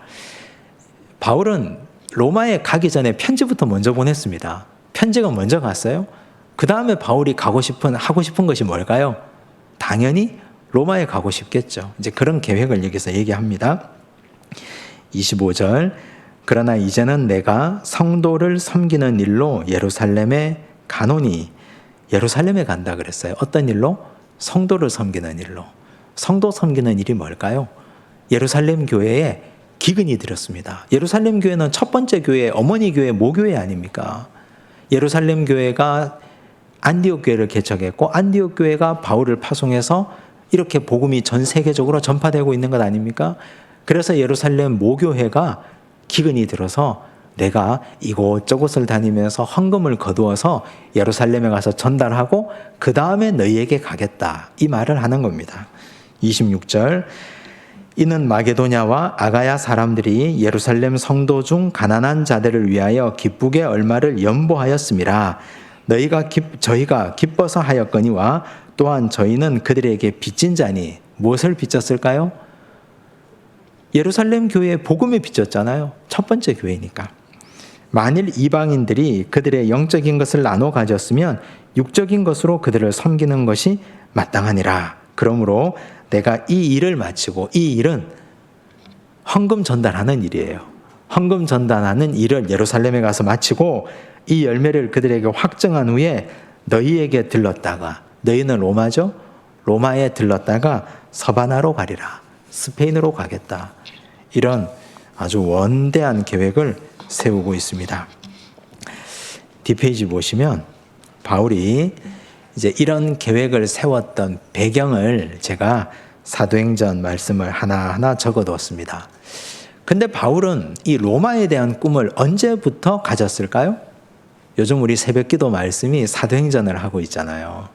바울은 로마에 가기 전에 편지부터 먼저 보냈습니다. 편지가 먼저 갔어요. 그 다음에 바울이 하고 싶은 것이 뭘까요? 당연히 로마에 가고 싶겠죠. 이제 그런 계획을 여기서 얘기합니다. 25절, 그러나 이제는 내가 성도를 섬기는 일로 예루살렘에 가노니. 예루살렘에 간다 그랬어요. 어떤 일로? 성도를 섬기는 일로. 성도 섬기는 일이 뭘까요? 예루살렘 교회에 기근이 들었습니다. 예루살렘 교회는 첫 번째 교회, 어머니 교회, 모교회 아닙니까? 예루살렘 교회가 안디옥 교회를 개척했고 안디옥 교회가 바울을 파송해서 이렇게 복음이 전 세계적으로 전파되고 있는 것 아닙니까? 그래서 예루살렘 모교회가 기근이 들어서 내가 이곳저곳을 다니면서 헌금을 거두어서 예루살렘에 가서 전달하고 그 다음에 너희에게 가겠다. 이 말을 하는 겁니다. 26절, 이는 마게도냐와 아가야 사람들이 예루살렘 성도 중 가난한 자들을 위하여 기쁘게 얼마를 연보하였음이라. 저희가 기뻐서 하였거니와 또한 저희는 그들에게 빚진 자니. 무엇을 빚졌을까요? 예루살렘 교회에 복음을 빚졌잖아요. 첫 번째 교회니까. 만일 이방인들이 그들의 영적인 것을 나눠 가졌으면 육적인 것으로 그들을 섬기는 것이 마땅하니라. 그러므로 내가 이 일을 마치고, 이 일은 헌금 전달하는 일이에요. 헌금 전달하는 일을 예루살렘에 가서 마치고 이 열매를 그들에게 확정한 후에 너희에게 들렀다가, 너희는 로마죠? 로마에 들렀다가 서바나로 가리라. 스페인으로 가겠다. 이런 아주 원대한 계획을 세우고 있습니다. 뒷페이지 보시면 바울이 이제 이런 계획을 세웠던 배경을 제가 사도행전 말씀을 하나하나 적어두었습니다. 근데 바울은 이 로마에 대한 꿈을 언제부터 가졌을까요? 요즘 우리 새벽기도 말씀이 사도행전을 하고 있잖아요.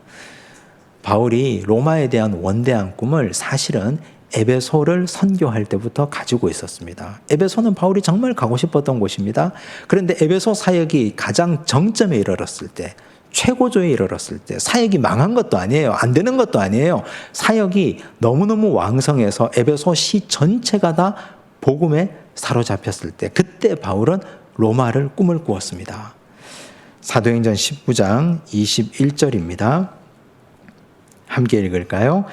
바울이 로마에 대한 원대한 꿈을 사실은 에베소를 선교할 때부터 가지고 있었습니다. 에베소는 바울이 정말 가고 싶었던 곳입니다. 그런데 에베소 사역이 가장 정점에 이르렀을 때, 최고조에 이르렀을 때, 사역이 망한 것도 아니에요. 안 되는 것도 아니에요. 사역이 너무너무 왕성해서 에베소 시 전체가 다 복음에 사로잡혔을 때, 그때 바울은 로마를 꿈을 꾸었습니다. 사도행전 19장 21절입니다. 함께 읽을까요?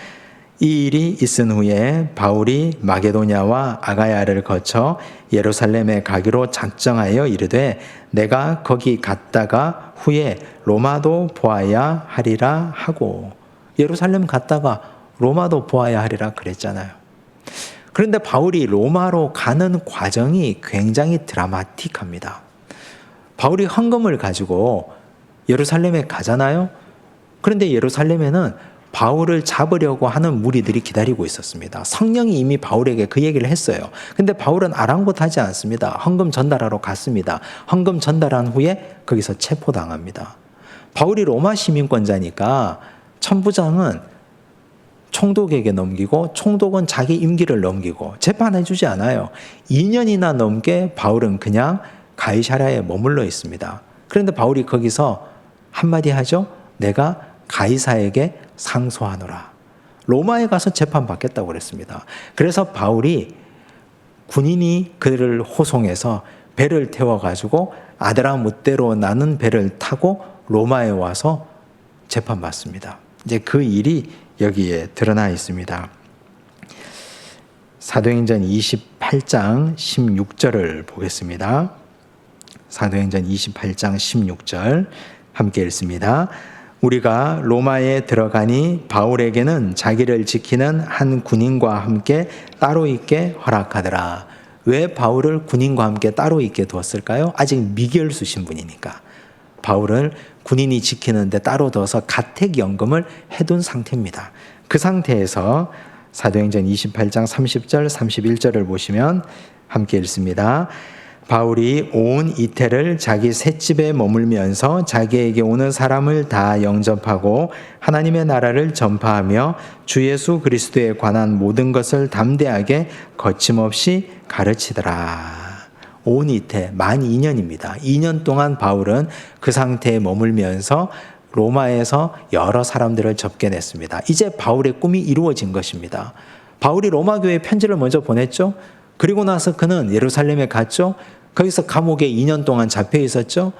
이 일이 있은 후에 바울이 마게도냐와 아가야를 거쳐 예루살렘에 가기로 작정하여 이르되 내가 거기 갔다가 후에 로마도 보아야 하리라 하고. 예루살렘 갔다가 로마도 보아야 하리라 그랬잖아요. 그런데 바울이 로마로 가는 과정이 굉장히 드라마틱합니다. 바울이 헌금을 가지고 예루살렘에 가잖아요. 그런데 예루살렘에는 바울을 잡으려고 하는 무리들이 기다리고 있었습니다. 성령이 이미 바울에게 그 얘기를 했어요. 근데 바울은 아랑곳하지 않습니다. 헌금 전달하러 갔습니다. 헌금 전달한 후에 거기서 체포당합니다. 바울이 로마 시민권자니까 천부장은 총독에게 넘기고 총독은 자기 임기를 넘기고 재판해주지 않아요. 2년이나 넘게 바울은 그냥 가이사랴에 머물러 있습니다. 그런데 바울이 거기서 한마디 하죠. 내가 가이사에게 상소하노라. 로마에 가서 재판받겠다고 그랬습니다. 그래서 바울이 군인이 그를 호송해서 배를 태워가지고 아드라무떼로 나는 배를 타고 로마에 와서 재판받습니다. 이제 그 일이 여기에 드러나 있습니다. 사도행전 28장 16절을 보겠습니다. 사도행전 28장 16절 함께 읽습니다. 우리가 로마에 들어가니 바울에게는 자기를 지키는 한 군인과 함께 따로 있게 허락하더라. 왜 바울을 군인과 함께 따로 있게 두었을까요? 아직 미결수 신분이니까. 바울을 군인이 지키는데 따로 둬서 가택연금을 해둔 상태입니다. 그 상태에서 사도행전 28장 30절 31절을 보시면 함께 읽습니다. 바울이 온 이태를 자기 셋집에 머물면서 자기에게 오는 사람을 다 영접하고 하나님의 나라를 전파하며 주 예수 그리스도에 관한 모든 것을 담대하게 거침없이 가르치더라. 온 이태, 만 2년입니다. 2년 동안 바울은 그 상태에 머물면서 로마에서 여러 사람들을 접견했습니다. 이제 바울의 꿈이 이루어진 것입니다. 바울이 로마 교회에 편지를 먼저 보냈죠. 그리고 나서 그는 예루살렘에 갔죠. 거기서 감옥에 2년 동안 잡혀 있었죠.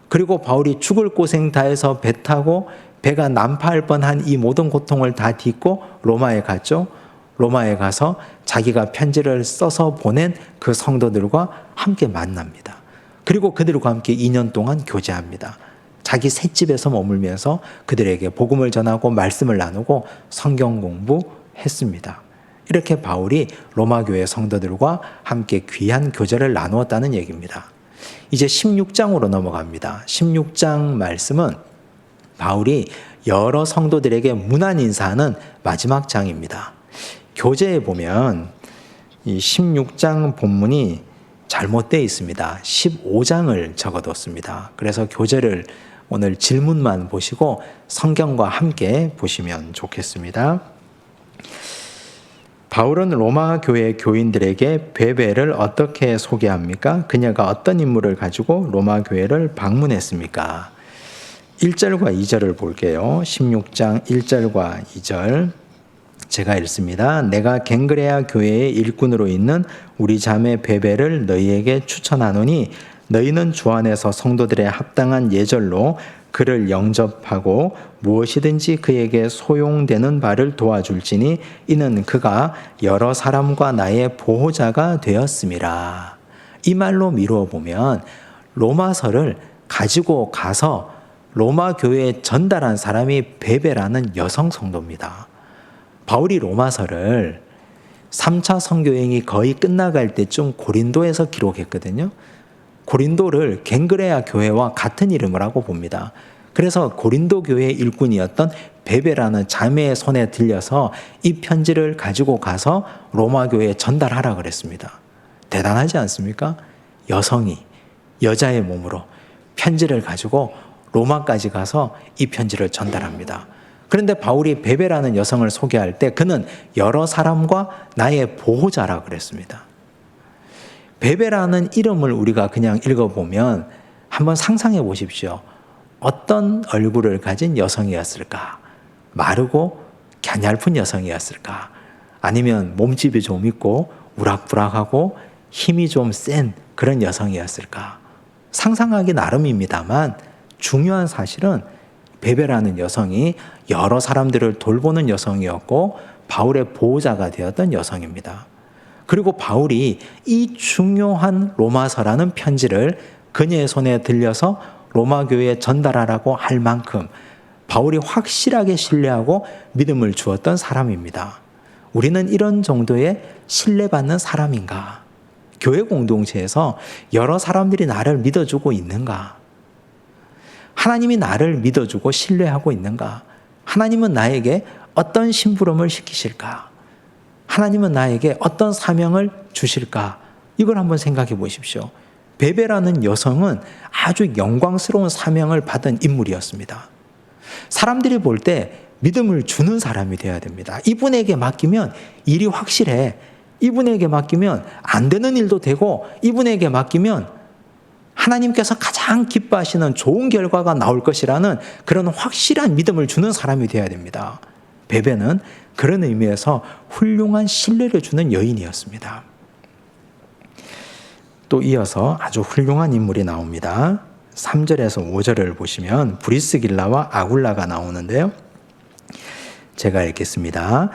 그리고 바울이 죽을 고생 다해서 배 타고 배가 난파할 뻔한 이 모든 고통을 다 딛고 로마에 갔죠. 로마에 가서 자기가 편지를 써서 보낸 그 성도들과 함께 만납니다. 그리고 그들과 함께 2년 동안 교제합니다. 자기 셋집에서 머물면서 그들에게 복음을 전하고 말씀을 나누고 성경 공부했습니다. 이렇게 바울이 로마 교회 성도들과 함께 귀한 교제를 나누었다는 얘기입니다. 이제 16장으로 넘어갑니다. 16장 말씀은 바울이 여러 성도들에게 문안 인사하는 마지막 장입니다. 교재에 보면 이 16장 본문이 잘못되어 있습니다. 15장을 적어뒀습니다. 그래서 교재를 오늘 질문만 보시고 성경과 함께 보시면 좋겠습니다. 바울은 로마 교회 교인들에게 베베를 어떻게 소개합니까? 그녀가 어떤 인물을 가지고 로마 교회를 방문했습니까? 1절과 2절을 볼게요. 16장 1절과 2절 제가 읽습니다. 내가 갱그레아 교회의 일꾼으로 있는 우리 자매 베베를 너희에게 추천하노니 너희는 주 안에서 성도들의 합당한 예절로 그를 영접하고 무엇이든지 그에게 소용되는 바를 도와줄지니 이는 그가 여러 사람과 나의 보호자가 되었음이라. 이 말로 미루어 보면 로마서를 가지고 가서 로마 교회에 전달한 사람이 베베라는 여성 성도입니다. 바울이 로마서를 3차 선교행이 거의 끝나갈 때쯤 고린도에서 기록했거든요. 고린도를 갱그레아 교회와 같은 이름을 하고 봅니다. 그래서 고린도 교회의 일꾼이었던 베베라는 자매의 손에 들려서 이 편지를 가지고 가서 로마 교회에 전달하라 그랬습니다. 대단하지 않습니까? 여성이 여자의 몸으로 편지를 가지고 로마까지 가서 이 편지를 전달합니다. 그런데 바울이 베베라는 여성을 소개할 때 그는 여러 사람과 나의 보호자라 그랬습니다. 베베라는 이름을 우리가 그냥 읽어보면 한번 상상해 보십시오. 어떤 얼굴을 가진 여성이었을까? 마르고 갸냘픈 여성이었을까? 아니면 몸집이 좀 있고 우락부락하고 힘이 좀 센 그런 여성이었을까? 상상하기 나름입니다만 중요한 사실은 베베라는 여성이 여러 사람들을 돌보는 여성이었고 바울의 보호자가 되었던 여성입니다. 그리고 바울이 이 중요한 로마서라는 편지를 그녀의 손에 들려서 로마 교회에 전달하라고 할 만큼 바울이 확실하게 신뢰하고 믿음을 주었던 사람입니다. 우리는 이런 정도의 신뢰받는 사람인가? 교회 공동체에서 여러 사람들이 나를 믿어주고 있는가? 하나님이 나를 믿어주고 신뢰하고 있는가? 하나님은 나에게 어떤 심부름을 시키실까? 하나님은 나에게 어떤 사명을 주실까? 이걸 한번 생각해 보십시오. 베베라는 여성은 아주 영광스러운 사명을 받은 인물이었습니다. 사람들이 볼 때 믿음을 주는 사람이 되어야 됩니다. 이분에게 맡기면 일이 확실해. 이분에게 맡기면 안 되는 일도 되고 이분에게 맡기면 하나님께서 가장 기뻐하시는 좋은 결과가 나올 것이라는 그런 확실한 믿음을 주는 사람이 되어야 됩니다. 베베는 그런 의미에서 훌륭한 신뢰를 주는 여인이었습니다. 또 이어서 아주 훌륭한 인물이 나옵니다. 3절에서 5절을 보시면 브리스길라와 아굴라가 나오는데요. 제가 읽겠습니다.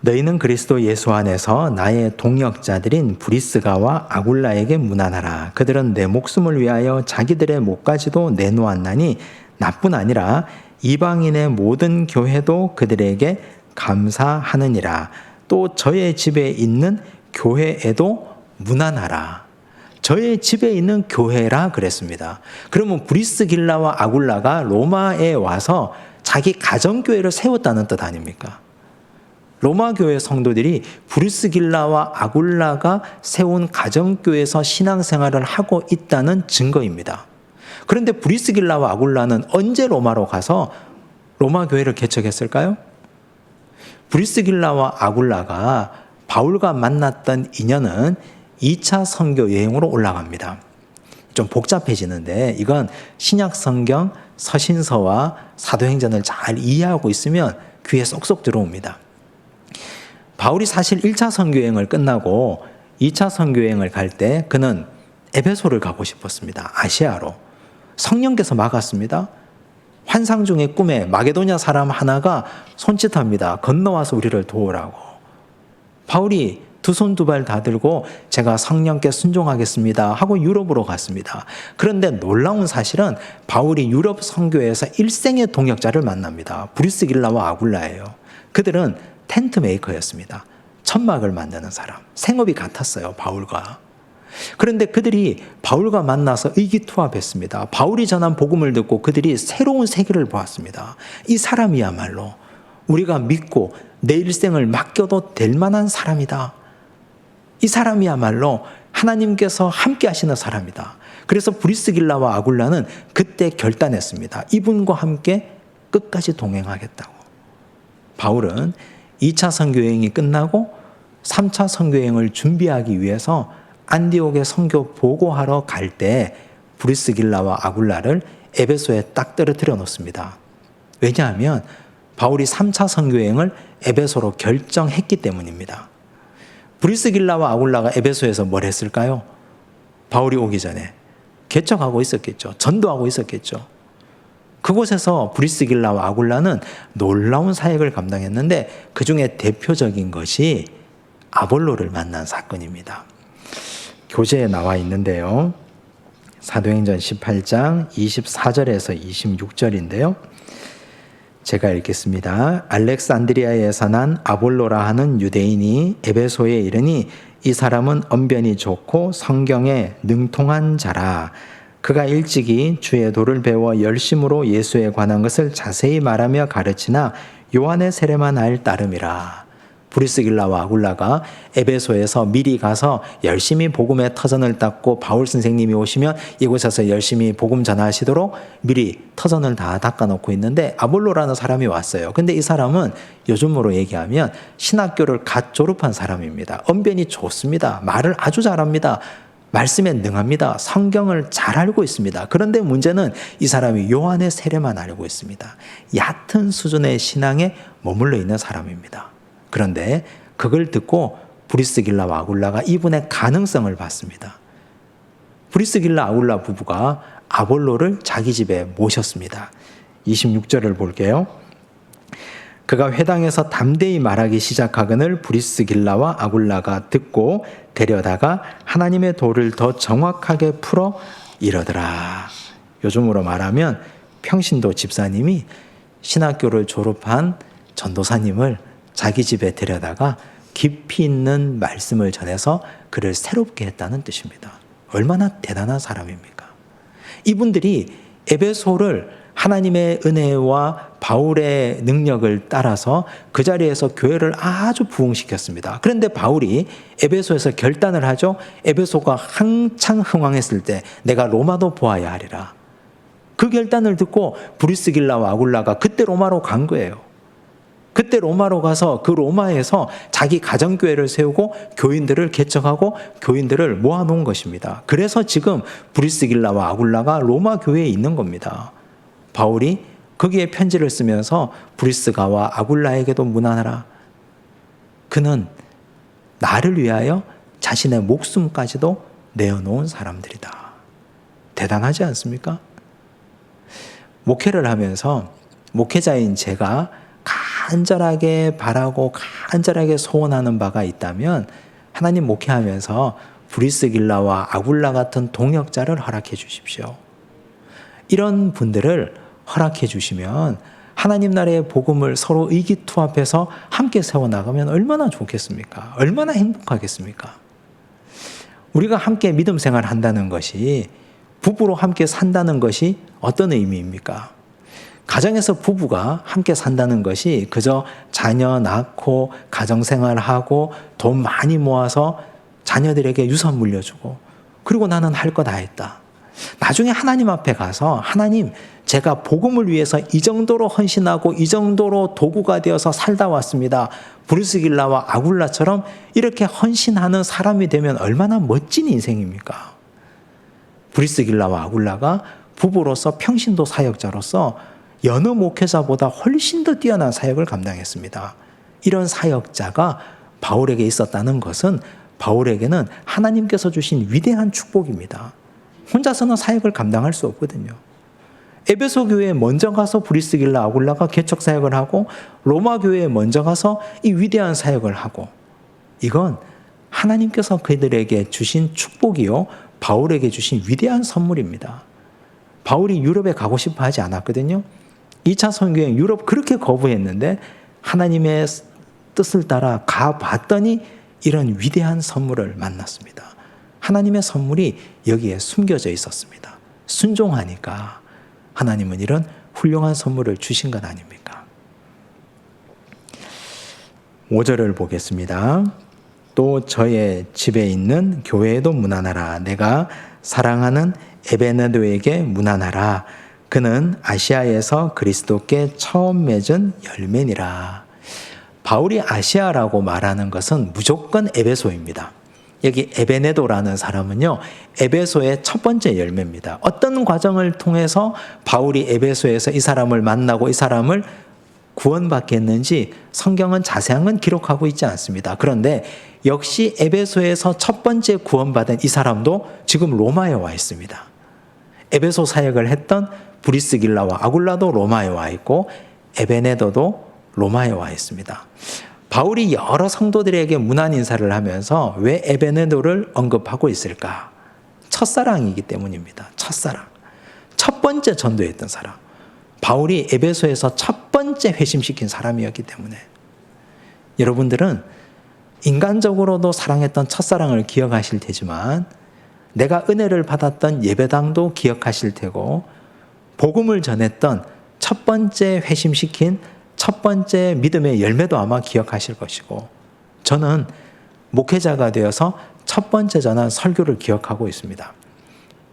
너희는 그리스도 예수 안에서 나의 동역자들인 브리스가와 아굴라에게 문안하라. 그들은 내 목숨을 위하여 자기들의 목까지도 내놓았나니 나뿐 아니라 이방인의 모든 교회도 그들에게 감사하느니라. 또 저의 집에 있는 교회에도 무난하라. 저의 집에 있는 교회라 그랬습니다. 그러면 브리스길라와 아굴라가 로마에 와서 자기 가정교회를 세웠다는 뜻 아닙니까? 로마 교회 성도들이 브리스길라와 아굴라가 세운 가정교회에서 신앙생활을 하고 있다는 증거입니다. 그런데 브리스길라와 아굴라는 언제 로마로 가서 로마 교회를 개척했을까요? 브리스길라와 아굴라가 바울과 만났던 인연은 2차 선교 여행으로 올라갑니다. 좀 복잡해지는데 이건 신약 성경 서신서와 사도행전을 잘 이해하고 있으면 귀에 쏙쏙 들어옵니다. 바울이 사실 1차 선교 여행을 끝나고 2차 선교 여행을 갈 때 그는 에베소를 가고 싶었습니다. 아시아로. 성령께서 막았습니다. 환상 중의 꿈에 마게도냐 사람 하나가 손짓합니다. 건너와서 우리를 도우라고. 바울이 두 손 두 발 다 들고 제가 성령께 순종하겠습니다 하고 유럽으로 갔습니다. 그런데 놀라운 사실은 바울이 유럽 선교에서 일생의 동역자를 만납니다. 브리스길라와 아굴라예요. 그들은 텐트 메이커였습니다. 천막을 만드는 사람. 생업이 같았어요, 바울과. 그런데 그들이 바울과 만나서 의기투합했습니다. 바울이 전한 복음을 듣고 그들이 새로운 세계를 보았습니다. 이 사람이야말로 우리가 믿고 내 일생을 맡겨도 될 만한 사람이다. 이 사람이야말로 하나님께서 함께 하시는 사람이다. 그래서 브리스길라와 아굴라는 그때 결단했습니다. 이분과 함께 끝까지 동행하겠다고. 바울은 2차 선교여행이 끝나고 3차 선교여행을 준비하기 위해서 안디옥에 선교 보고하러 갈 때 브리스길라와 아굴라를 에베소에 딱 떨어뜨려 놓습니다. 왜냐하면 바울이 3차 선교여행을 에베소로 결정했기 때문입니다. 브리스길라와 아굴라가 에베소에서 뭘 했을까요? 바울이 오기 전에 개척하고 있었겠죠. 전도하고 있었겠죠. 그곳에서 브리스길라와 아굴라는 놀라운 사역을 감당했는데 그 중에 대표적인 것이 아볼로를 만난 사건입니다. 교재에 나와 있는데요. 사도행전 18장 24절에서 26절인데요. 제가 읽겠습니다. 알렉산드리아에서 난 아볼로라 하는 유대인이 에베소에 이르니 이 사람은 언변이 좋고 성경에 능통한 자라. 그가 일찍이 주의 도를 배워 열심으로 예수에 관한 것을 자세히 말하며 가르치나 요한의 세례만 알 따름이라. 브리스길라와 아굴라가 에베소에서 미리 가서 열심히 복음의 터전을 닦고 바울 선생님이 오시면 이곳에서 열심히 복음 전하시도록 미리 터전을 다 닦아놓고 있는데 아볼로라는 사람이 왔어요. 근데 이 사람은 요즘으로 얘기하면 신학교를 갓 졸업한 사람입니다. 언변이 좋습니다. 말을 아주 잘합니다. 말씀에 능합니다. 성경을 잘 알고 있습니다. 그런데 문제는 이 사람이 요한의 세례만 알고 있습니다. 얕은 수준의 신앙에 머물러 있는 사람입니다. 그런데 그걸 듣고 브리스길라와 아굴라가 이분의 가능성을 봤습니다. 브리스길라 아굴라 부부가 아볼로를 자기 집에 모셨습니다. 26절을 볼게요. 그가 회당에서 담대히 말하기 시작하거늘 브리스길라와 아굴라가 듣고 데려다가 하나님의 도를 더 정확하게 풀어 이러더라. 요즘으로 말하면 평신도 집사님이 신학교를 졸업한 전도사님을 자기 집에 데려다가 깊이 있는 말씀을 전해서 그를 새롭게 했다는 뜻입니다. 얼마나 대단한 사람입니까? 이분들이 에베소를 하나님의 은혜와 바울의 능력을 따라서 그 자리에서 교회를 아주 부흥시켰습니다. 그런데 바울이 에베소에서 결단을 하죠. 에베소가 한창 흥왕했을 때 내가 로마도 보아야 하리라. 그 결단을 듣고 브리스길라와 아굴라가 그때 로마로 간 거예요. 그때 로마로 가서 그 로마에서 자기 가정교회를 세우고 교인들을 개척하고 교인들을 모아놓은 것입니다. 그래서 지금 브리스길라와 아굴라가 로마 교회에 있는 겁니다. 바울이 거기에 편지를 쓰면서 브리스가와 아굴라에게도 문안하라. 그는 나를 위하여 자신의 목숨까지도 내어놓은 사람들이다. 대단하지 않습니까? 목회를 하면서 목회자인 제가 간절하게 바라고 간절하게 소원하는 바가 있다면 하나님 목회하면서 브리스길라와 아굴라 같은 동역자를 허락해 주십시오. 이런 분들을 허락해 주시면 하나님 나라의 복음을 서로 의기투합해서 함께 세워나가면 얼마나 좋겠습니까? 얼마나 행복하겠습니까? 우리가 함께 믿음 생활을 한다는 것이, 부부로 함께 산다는 것이 어떤 의미입니까? 가정에서 부부가 함께 산다는 것이 그저 자녀 낳고 가정생활하고 돈 많이 모아서 자녀들에게 유산 물려주고 그리고 나는 할 거 다 했다. 나중에 하나님 앞에 가서 하나님, 제가 복음을 위해서 이 정도로 헌신하고 이 정도로 도구가 되어서 살다 왔습니다. 브리스길라와 아굴라처럼 이렇게 헌신하는 사람이 되면 얼마나 멋진 인생입니까? 브리스길라와 아굴라가 부부로서 평신도 사역자로서 여느 목회자보다 훨씬 더 뛰어난 사역을 감당했습니다. 이런 사역자가 바울에게 있었다는 것은 바울에게는 하나님께서 주신 위대한 축복입니다. 혼자서는 사역을 감당할 수 없거든요. 에베소 교회에 먼저 가서 브리스길라 아굴라가 개척 사역을 하고 로마 교회에 먼저 가서 이 위대한 사역을 하고, 이건 하나님께서 그들에게 주신 축복이요, 바울에게 주신 위대한 선물입니다. 바울이 유럽에 가고 싶어 하지 않았거든요. 2차 선교행 유럽 그렇게 거부했는데 하나님의 뜻을 따라 가봤더니 이런 위대한 선물을 만났습니다. 하나님의 선물이 여기에 숨겨져 있었습니다. 순종하니까 하나님은 이런 훌륭한 선물을 주신 것 아닙니까? 5절을 보겠습니다. 또 저의 집에 있는 교회에도 문안하라. 내가 사랑하는 에베네도에게 문안하라. 그는 아시아에서 그리스도께 처음 맺은 열매니라. 바울이 아시아라고 말하는 것은 무조건 에베소입니다. 여기 에베네도라는 사람은요, 에베소의 첫 번째 열매입니다. 어떤 과정을 통해서 바울이 에베소에서 이 사람을 만나고 이 사람을 구원받게 했는지 성경은 자세한 건 기록하고 있지 않습니다. 그런데 역시 에베소에서 첫 번째 구원받은 이 사람도 지금 로마에 와 있습니다. 에베소 사역을 했던 브리스길라와 아굴라도 로마에 와 있고 에베네도도 로마에 와 있습니다. 바울이 여러 성도들에게 문안 인사를 하면서 왜 에베네도를 언급하고 있을까? 첫사랑이기 때문입니다. 첫사랑. 첫 번째 전도했던 사람. 바울이 에베소에서 첫 번째 회심시킨 사람이었기 때문에. 여러분들은 인간적으로도 사랑했던 첫사랑을 기억하실 테지만 내가 은혜를 받았던 예배당도 기억하실 테고 복음을 전했던 첫 번째 회심시킨 첫 번째 믿음의 열매도 아마 기억하실 것이고, 저는 목회자가 되어서 첫 번째 전한 설교를 기억하고 있습니다.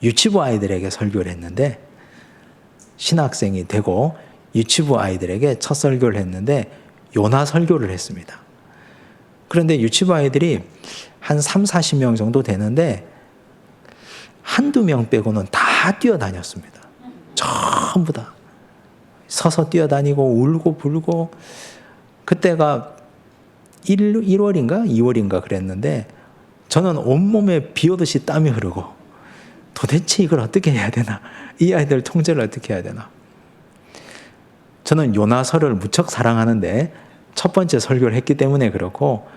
유치부 아이들에게 설교를 했는데, 신학생이 되고 유치부 아이들에게 첫 설교를 했는데 요나 설교를 했습니다. 그런데 유치부 아이들이 한 30-40명 정도 되는데 한두 명 빼고는 다 뛰어다녔습니다. 전부 다. 서서 뛰어다니고 울고 불고, 그때가 1월인가 2월인가 그랬는데 저는 온몸에 비 오듯이 땀이 흐르고 도대체 이걸 어떻게 해야 되나, 이 아이들 통제를 어떻게 해야 되나. 저는 요나서를 무척 사랑하는데 첫 번째 설교를 했기 때문에 그렇고,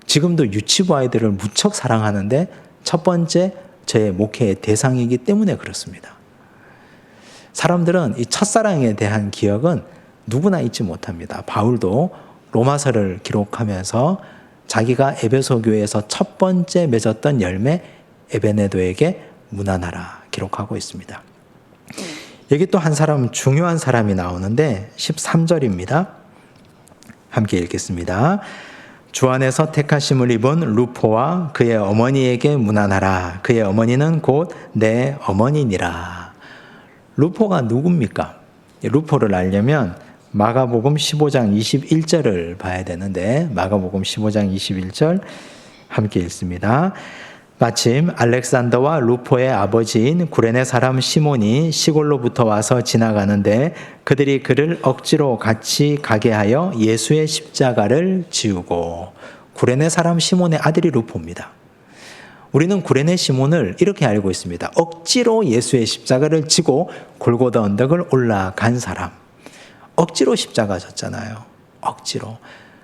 지금도 유치부 아이들을 무척 사랑하는데 첫 번째 저의 목회의 대상이기 때문에 그렇습니다. 사람들은 이 첫사랑에 대한 기억은 누구나 잊지 못합니다. 바울도 로마서를 기록하면서 자기가 에베소 교회에서 첫 번째 맺었던 열매 에베네도에게 문안하라 기록하고 있습니다. 여기 또 한 사람, 중요한 사람이 나오는데 13절입니다. 함께 읽겠습니다. 주 안에서 택하심을 입은 루포와 그의 어머니에게 문안하라. 그의 어머니는 곧 내 어머니니라. 루포가 누굽니까? 루포를 알려면 마가복음 15장 21절을 봐야 되는데, 마가복음 15장 21절 함께 읽습니다. 마침 알렉산더와 루포의 아버지인 구레네 사람 시몬이 시골로부터 와서 지나가는데 그들이 그를 억지로 같이 가게 하여 예수의 십자가를 지우고. 구레네 사람 시몬의 아들이 루포입니다. 우리는 구레네 시몬을 이렇게 알고 있습니다. 억지로 예수의 십자가를 지고 골고다 언덕을 올라간 사람. 억지로 십자가 졌잖아요. 억지로.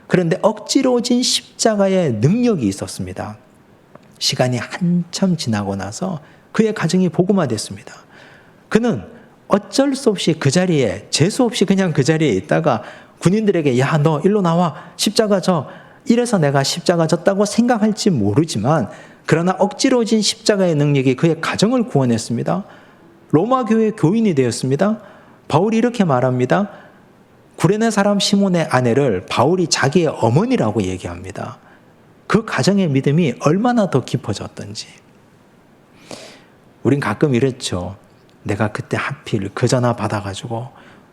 그런데 억지로 진 십자가의 능력이 있었습니다. 시간이 한참 지나고 나서 그의 가정이 복음화됐습니다. 그는 어쩔 수 없이 그 자리에, 재수 없이 그냥 그 자리에 있다가 군인들에게 야, 너 일로 나와, 십자가 져, 이래서 내가 십자가 졌다고 생각할지 모르지만 그러나 억지로 진 십자가의 능력이 그의 가정을 구원했습니다. 로마 교회 교인이 되었습니다. 바울이 이렇게 말합니다. 구레네 사람 시몬의 아내를 바울이 자기의 어머니라고 얘기합니다. 그 가정의 믿음이 얼마나 더 깊어졌던지. 우린 가끔 이랬죠. 내가 그때 하필 그 전화 받아가지고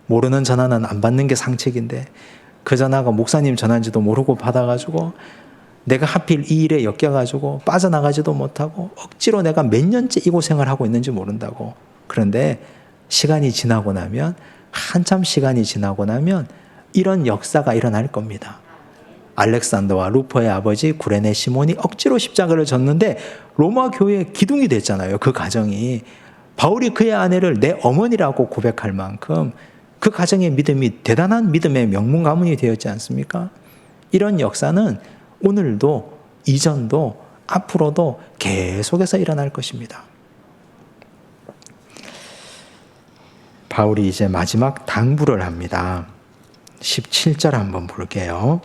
모르는 전화는 안 받는 게 상책인데 그 전화가 목사님 전화인지도 모르고 받아가지고 내가 하필 이 일에 엮여가지고 빠져나가지도 못하고 억지로 내가 몇 년째 이 고생을 하고 있는지 모른다고. 그런데 시간이 지나고 나면, 한참 시간이 지나고 나면 이런 역사가 일어날 겁니다. 알렉산더와 루퍼의 아버지 구레네 시몬이 억지로 십자가를 졌는데 로마 교회의 기둥이 됐잖아요. 그 가정이. 바울이 그의 아내를 내 어머니라고 고백할 만큼 그 가정의 믿음이 대단한 믿음의 명문 가문이 되었지 않습니까? 이런 역사는 오늘도, 이전도, 앞으로도 계속해서 일어날 것입니다. 바울이 이제 마지막 당부를 합니다. 17절 한번 볼게요.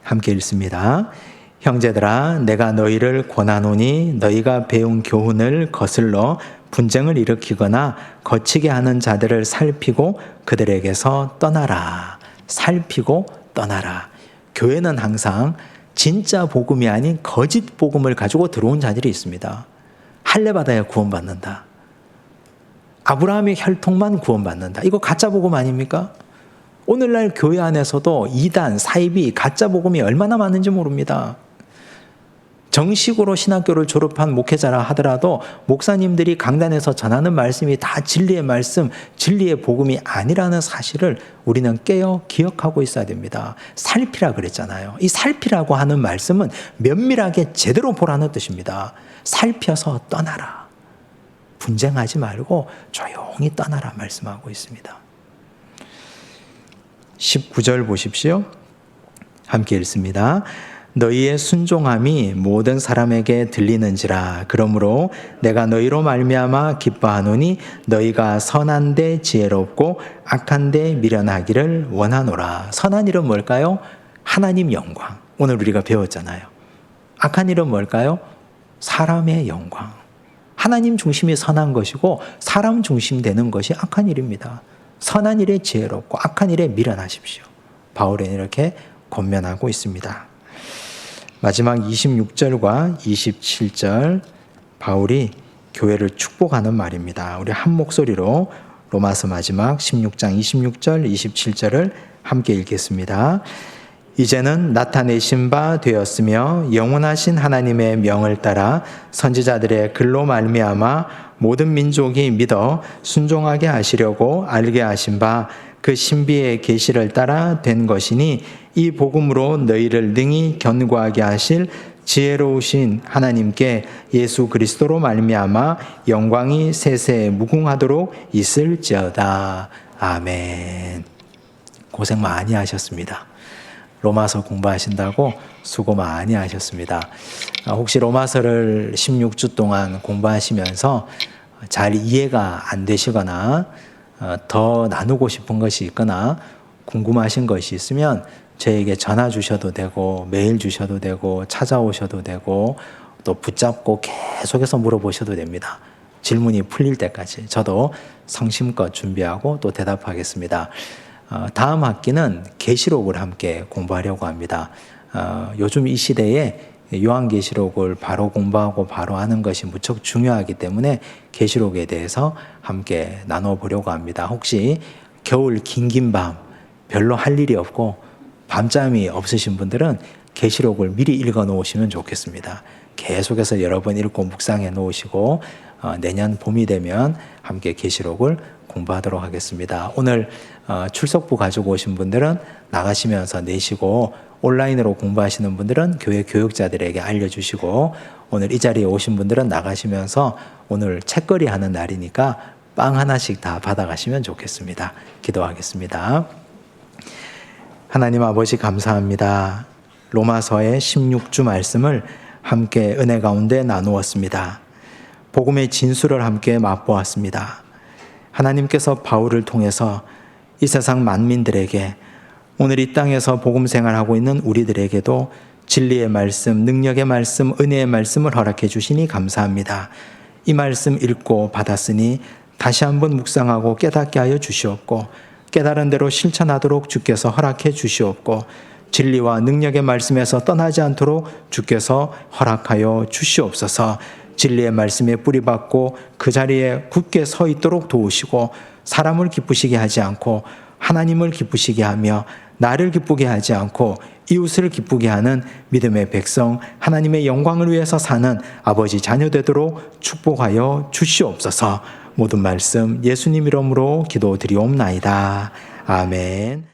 함께 읽습니다. 형제들아, 내가 너희를 권하노니 너희가 배운 교훈을 거슬러 분쟁을 일으키거나 거치게 하는 자들을 살피고 그들에게서 떠나라. 살피고 떠나라. 교회는 항상 진짜 복음이 아닌 거짓 복음을 가지고 들어온 자들이 있습니다. 할례받아야 구원받는다. 아브라함의 혈통만 구원받는다. 이거 가짜 복음 아닙니까? 오늘날 교회 안에서도 이단, 사이비, 가짜 복음이 얼마나 많은지 모릅니다. 정식으로 신학교를 졸업한 목회자라 하더라도 목사님들이 강단에서 전하는 말씀이 다 진리의 말씀, 진리의 복음이 아니라는 사실을 우리는 깨어 기억하고 있어야 됩니다. 살피라 그랬잖아요. 이 살피라고 하는 말씀은 면밀하게 제대로 보라는 뜻입니다. 살펴서 떠나라. 분쟁하지 말고 조용히 떠나라 말씀하고 있습니다. 19절 보십시오. 함께 읽습니다. 너희의 순종함이 모든 사람에게 들리는지라. 그러므로 내가 너희로 말미암아 기뻐하노니 너희가 선한 데 지혜롭고 악한 데 미련하기를 원하노라. 선한 일은 뭘까요? 하나님 영광. 오늘 우리가 배웠잖아요. 악한 일은 뭘까요? 사람의 영광. 하나님 중심이 선한 것이고 사람 중심 되는 것이 악한 일입니다. 선한 일에 지혜롭고 악한 일에 미련하십시오. 바울은 이렇게 권면하고 있습니다. 마지막 26절과 27절 바울이 교회를 축복하는 말입니다. 우리 한 목소리로 로마서 마지막 16장 26절 27절을 함께 읽겠습니다. 이제는 나타내신 바 되었으며 영원하신 하나님의 명을 따라 선지자들의 글로 말미암아 모든 민족이 믿어 순종하게 하시려고 알게 하신 바 그 신비의 계시를 따라 된 것이니 이 복음으로 너희를 능히 견고하게 하실 지혜로우신 하나님께 예수 그리스도로 말미암아 영광이 세세 무궁하도록 있을지어다. 아멘. 고생 많이 하셨습니다. 로마서 공부하신다고 수고 많이 하셨습니다. 혹시 로마서를 16주 동안 공부하시면서 잘 이해가 안 되시거나 더 나누고 싶은 것이 있거나 궁금하신 것이 있으면 저에게 전화 주셔도 되고 메일 주셔도 되고 찾아오셔도 되고 또 붙잡고 계속해서 물어보셔도 됩니다. 질문이 풀릴 때까지 저도 성심껏 준비하고 또 대답하겠습니다. 다음 학기는 계시록을 함께 공부하려고 합니다. 요즘 이 시대에 요한계시록을 바로 공부하고 바로 하는 것이 무척 중요하기 때문에 계시록에 대해서 함께 나눠보려고 합니다. 혹시 겨울 긴긴 밤 별로 할 일이 없고 밤잠이 없으신 분들은 계시록을 미리 읽어 놓으시면 좋겠습니다. 계속해서 여러 번 읽고 묵상해 놓으시고 내년 봄이 되면 함께 계시록을 공부하도록 하겠습니다. 오늘 출석부 가지고 오신 분들은 나가시면서 내시고 온라인으로 공부하시는 분들은 교회 교육자들에게 알려주시고 오늘 이 자리에 오신 분들은 나가시면서 오늘 책거리 하는 날이니까 빵 하나씩 다 받아가시면 좋겠습니다. 기도하겠습니다. 하나님 아버지 감사합니다. 로마서의 16주 말씀을 함께 은혜 가운데 나누었습니다. 복음의 진수를 함께 맛보았습니다. 하나님께서 바울을 통해서 이 세상 만민들에게 오늘 이 땅에서 복음 생활하고 있는 우리들에게도 진리의 말씀, 능력의 말씀, 은혜의 말씀을 허락해 주시니 감사합니다. 이 말씀 읽고 받았으니 다시 한번 묵상하고 깨닫게 하여 주시옵고 깨달은 대로 실천하도록 주께서 허락해 주시옵고 진리와 능력의 말씀에서 떠나지 않도록 주께서 허락하여 주시옵소서. 진리의 말씀에 뿌리박고 그 자리에 굳게 서 있도록 도우시고 사람을 기쁘시게 하지 않고 하나님을 기쁘시게 하며 나를 기쁘게 하지 않고 이웃을 기쁘게 하는 믿음의 백성, 하나님의 영광을 위해서 사는 아버지 자녀 되도록 축복하여 주시옵소서. 모든 말씀 예수님 이름으로 기도드리옵나이다. 아멘.